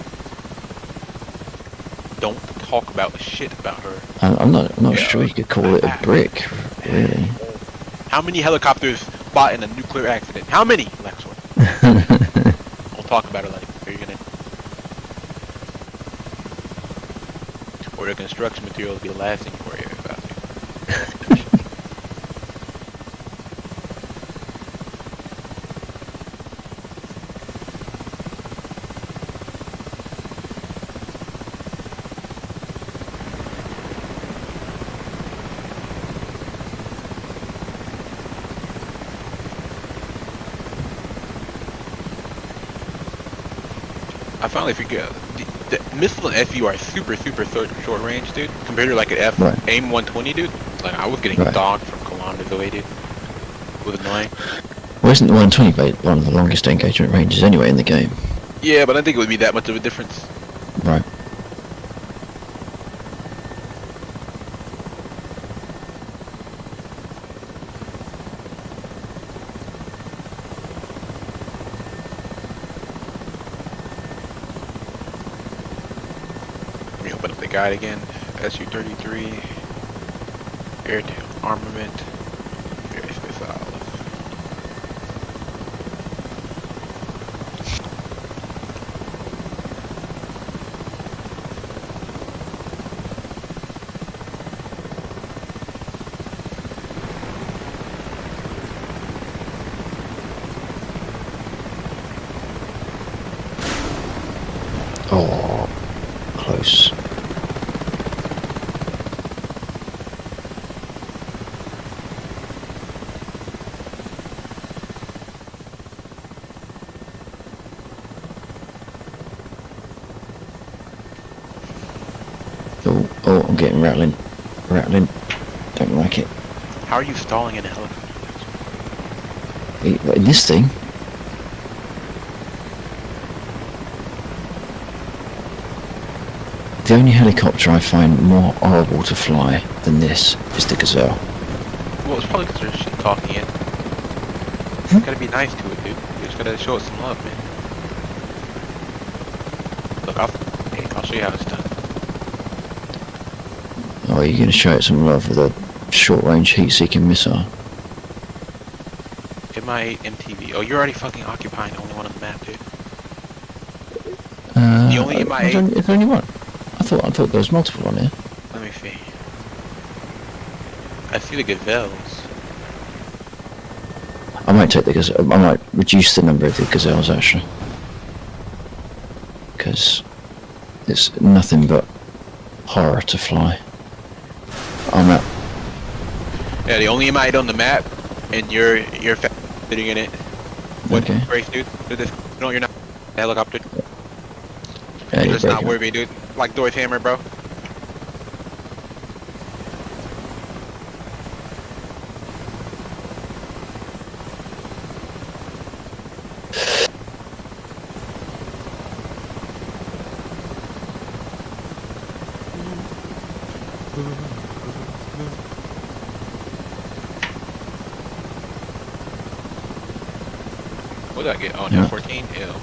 Don't talk about shit about her. I'm not sure you could call it a brick, really. How many helicopters fought in a nuclear accident? How many, Lexor? Don't talk about it like that. You're gonna. Or the construction material will be the last thing you worry about. I finally figured out the missile and FU are super short range, dude. Compared to like an AIM 120, dude. Like I was getting dogged from kilometers away, dude. It was annoying. Well, isn't the 120 one of the longest engagement ranges anyway in the game? Yeah, but I don't think it would be that much of a difference. Right. Let me open up the guide again. SU-33, airtail armament, various missiles. Oh, close. Oh, I'm getting rattling. Don't like it. How are you stalling in a helicopter? In this thing? the only helicopter I find more horrible to fly than this is the Gazelle. Well, it's probably because there's shit talking it. You gotta be nice to it, dude. You just gotta show it some love, man. Look, I'll show you how it's done. Oh, you're going to show it some love with a short-range heat-seeking missile? MI8 MTV. Oh, you're already fucking occupying the only one on the map, dude. The only MI8 It's only one. I thought there was multiple on here. Let me see. I see the Gazelles. I might take the Gazelle. I might reduce the number of the Gazelles, actually. Because it's nothing but horror to fly. I'm out. Yeah, the only MI8 on the map, and you're sitting in it. What Okay. race, dude? No, you're not. The helicopter. Yeah, you're Let's not breaking. worry me, dude. Like Doris Hammer, bro. What did I get? Oh, Yeah. no, 14? Ew.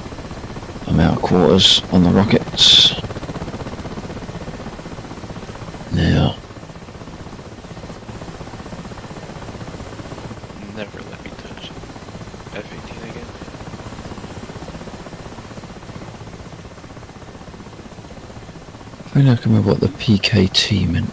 I'm out of quarters on the rockets. Now, Never let me touch F-18 again. I don't remember what the PKT meant.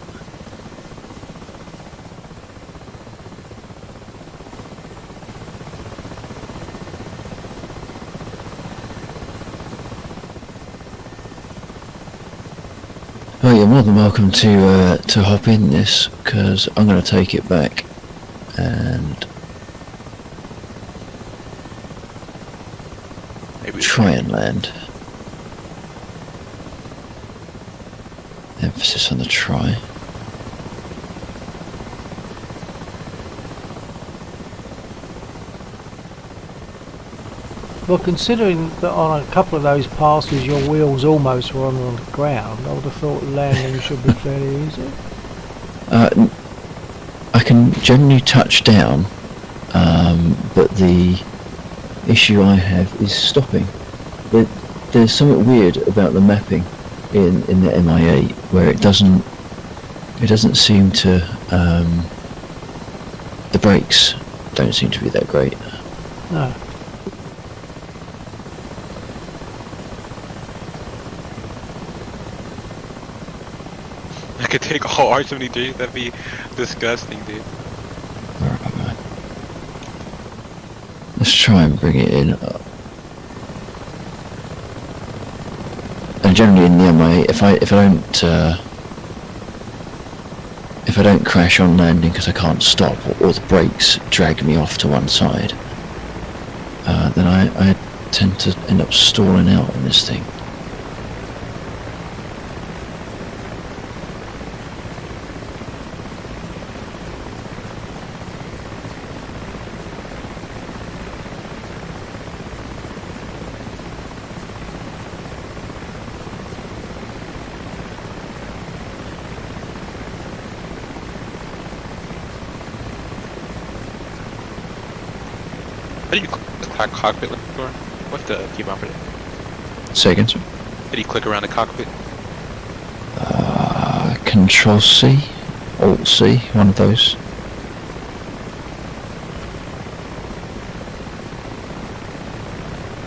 Well, you're more than welcome to hop in this, because I'm going to take it back and Maybe try and land. Emphasis on the try. Well, considering that on a couple of those passes your wheels almost were on the ground, I would have thought landing should be fairly easy. I can generally touch down, but the issue I have is stopping. There's something weird about the mapping in the MI8 where it doesn't seem to the brakes don't seem to be that great. No. I could take all R-73s, that'd be disgusting, dude. Where am I? Let's try and bring it in. And generally in the MI8, if I don't crash on landing because I can't stop, or the brakes drag me off to one side, then I tend to end up stalling out on this thing. How do you click the cockpit door? What's the keyboard for that? Say again, sir? How do you click around the cockpit? Control C, Alt C, one of those.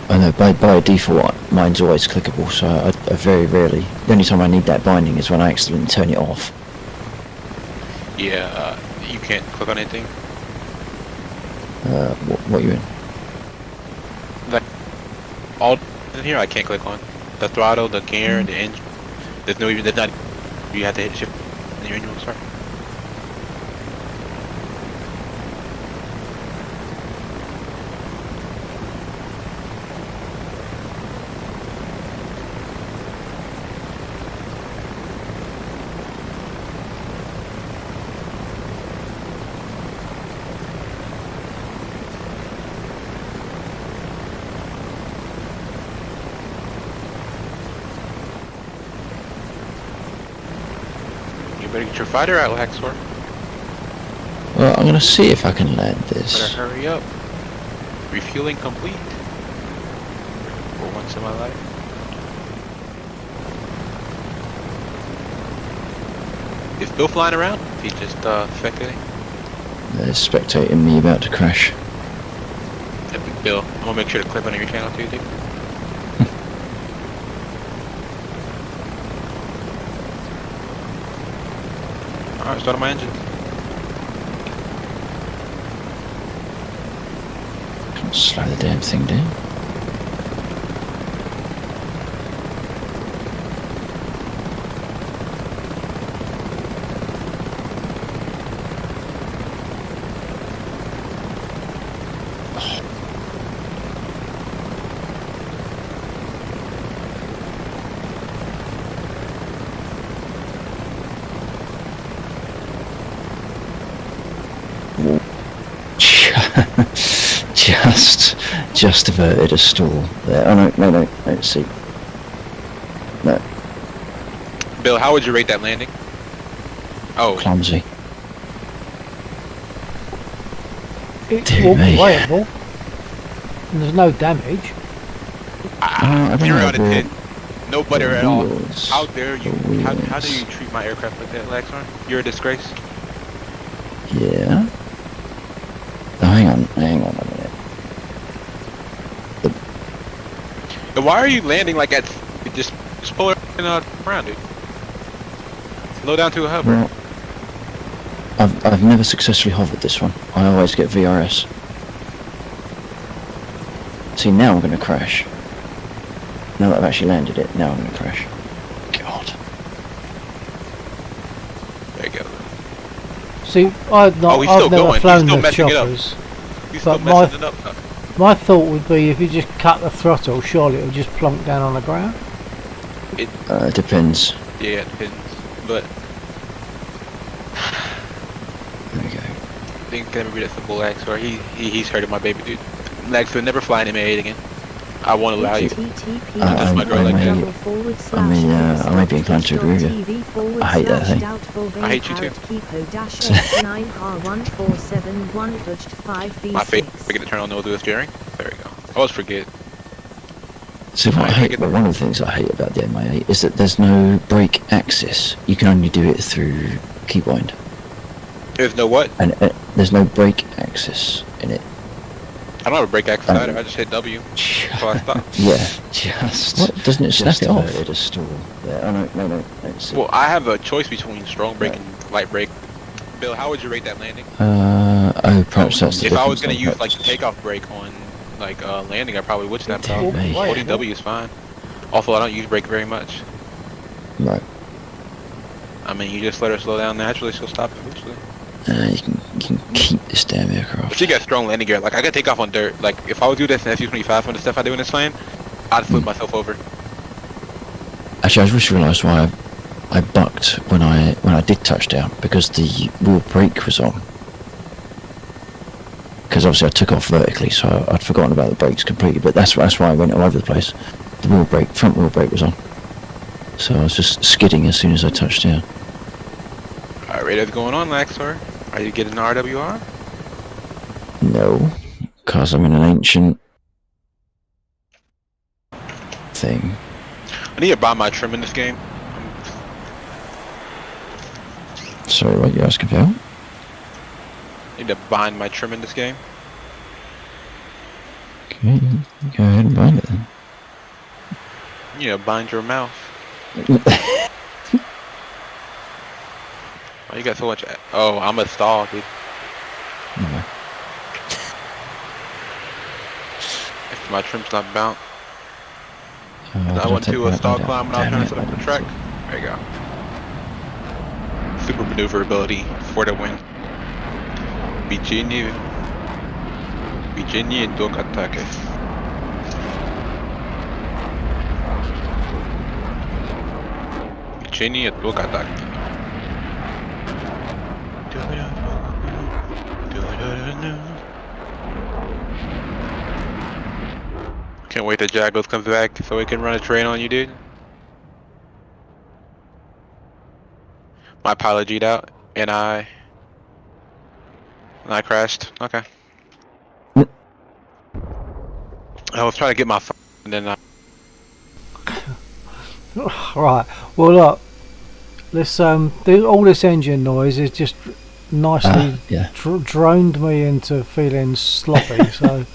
I know by default mine's always clickable, so I very rarely. The only time I need that binding is when I accidentally turn it off. Yeah, you can't click on anything. What you in? Like, all in here I can't click on. The throttle, the gear, the engine. There's not, you have to hit shift and your engine will start. Better get your fighter out, Laxor. Well, I'm gonna see if I can land Better this. hurry up. Refueling complete. For once in my life. Is Bill flying around? He just spectating. They're spectating me about to crash. Epic Bill. I'm gonna make sure to clip on your channel too, dude. Alright, start on my engine. Can't slow the damn thing down. Just averted a stall there. Oh no, see. No, Bill, how would you rate that landing? Oh, clumsy. It's Dear me. walkable. And there's no damage. I don't 0 know, out of 10. No butter the at all. wheels- How dare you? the How wheels. do you treat my aircraft like that, Laxor? You're a disgrace. Yeah. Oh, hang on a minute. And why are you landing like that? Just pull it around, dude. Slow down to a hover. Well, I've never successfully hovered this one. I always get VRS. See, now I'm going to crash. Now that I've actually landed it, now I'm going to crash. God. There you go. See, I've Oh, he's still never going. He's flown still the messing it up. choppers. You still But messing it up. My thought would be if you just cut the throttle, surely it'll just plonk down on the ground. It depends. Yeah, it depends. But There we go. I think can never be that simple, Laxor. He's hurting my baby, dude. Laxor, never fly an M8 again. I won't allow you. I my girl like that. I may be inclined to agree with you. I hate that thing. I hate you too. My favorite, forget to turn on no-wheel steering. There we go. I always forget. See, what I hate, well, one of the things I hate about the MI8 is that there's no brake axis. You can only do it through keybind. There's no what? And there's no brake axis in it. I don't have a brake axis either. I just hit W. So I stopped. Yeah, just. What? Doesn't it snap it off? It a stall there. Oh no. See. Well, I have a choice between strong brake and light brake. Bill, how would you rate that landing? Perhaps that's the If I was difference gonna then, use like perhaps. the takeoff brake on like landing, I probably would snap it Dear off. me. Holding W is fine. Also, I don't use brake very much. Right. I mean, you just let her slow down naturally, she'll stop eventually. You can keep this damn aircraft. But she got strong landing gear. Like I could take off on dirt. Like if I would do this in SU-25 from the stuff I do in this lane, I'd flip myself over. Actually, I just realised why I bucked when I did touch down, because the wheel brake was on. Because obviously I took off vertically, so I'd forgotten about the brakes completely. But that's why I went all over the place. The front wheel brake was on, so I was just skidding as soon as I touched down. Alright, radar's going on, Laxor. Are you getting an RWR? No, because I'm in an ancient thing. I need to buy my trim in this game. Sorry, what you asking about? I need to bind my trim in this game. Okay, go ahead and bind it then. You know, bind your mouth. Oh, you got so much. Oh, I'm a stall, dude. No. If my trim's not bound. Did I went take to a that stall one down? climb and I was Damn trying it, to set up I the didn't track. see. There you go. Super maneuverability for the win. Virginia and Dog Attack. Virginia and Dog Attack. Can't wait till Jagos comes back so we can run a train on you, dude. My pilot G'd out, and I crashed. Okay. I was trying to get my phone, and then Right. Well, look. This all this engine noise is just nicely yeah. droned me into feeling sloppy. So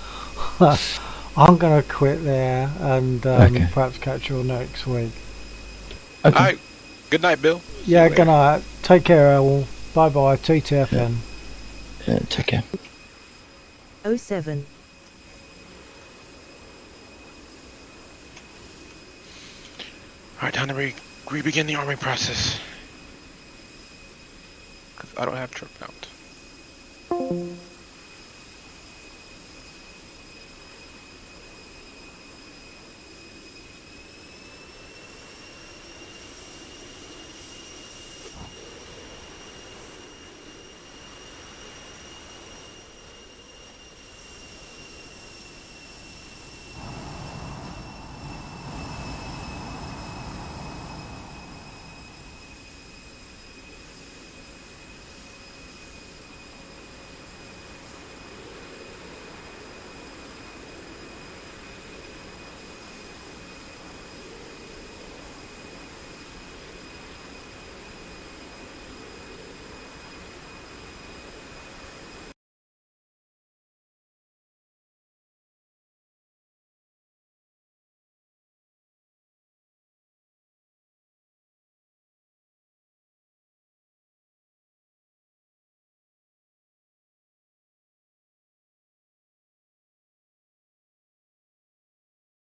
I'm gonna quit there and Okay. perhaps catch you all next week. Okay. All right. Good night, Bill. See Yeah. you later. Good night. Take care, all. Bye bye. TTFN. Take care. 07. All right, time to re-begin the arming process. Because I don't have trip out.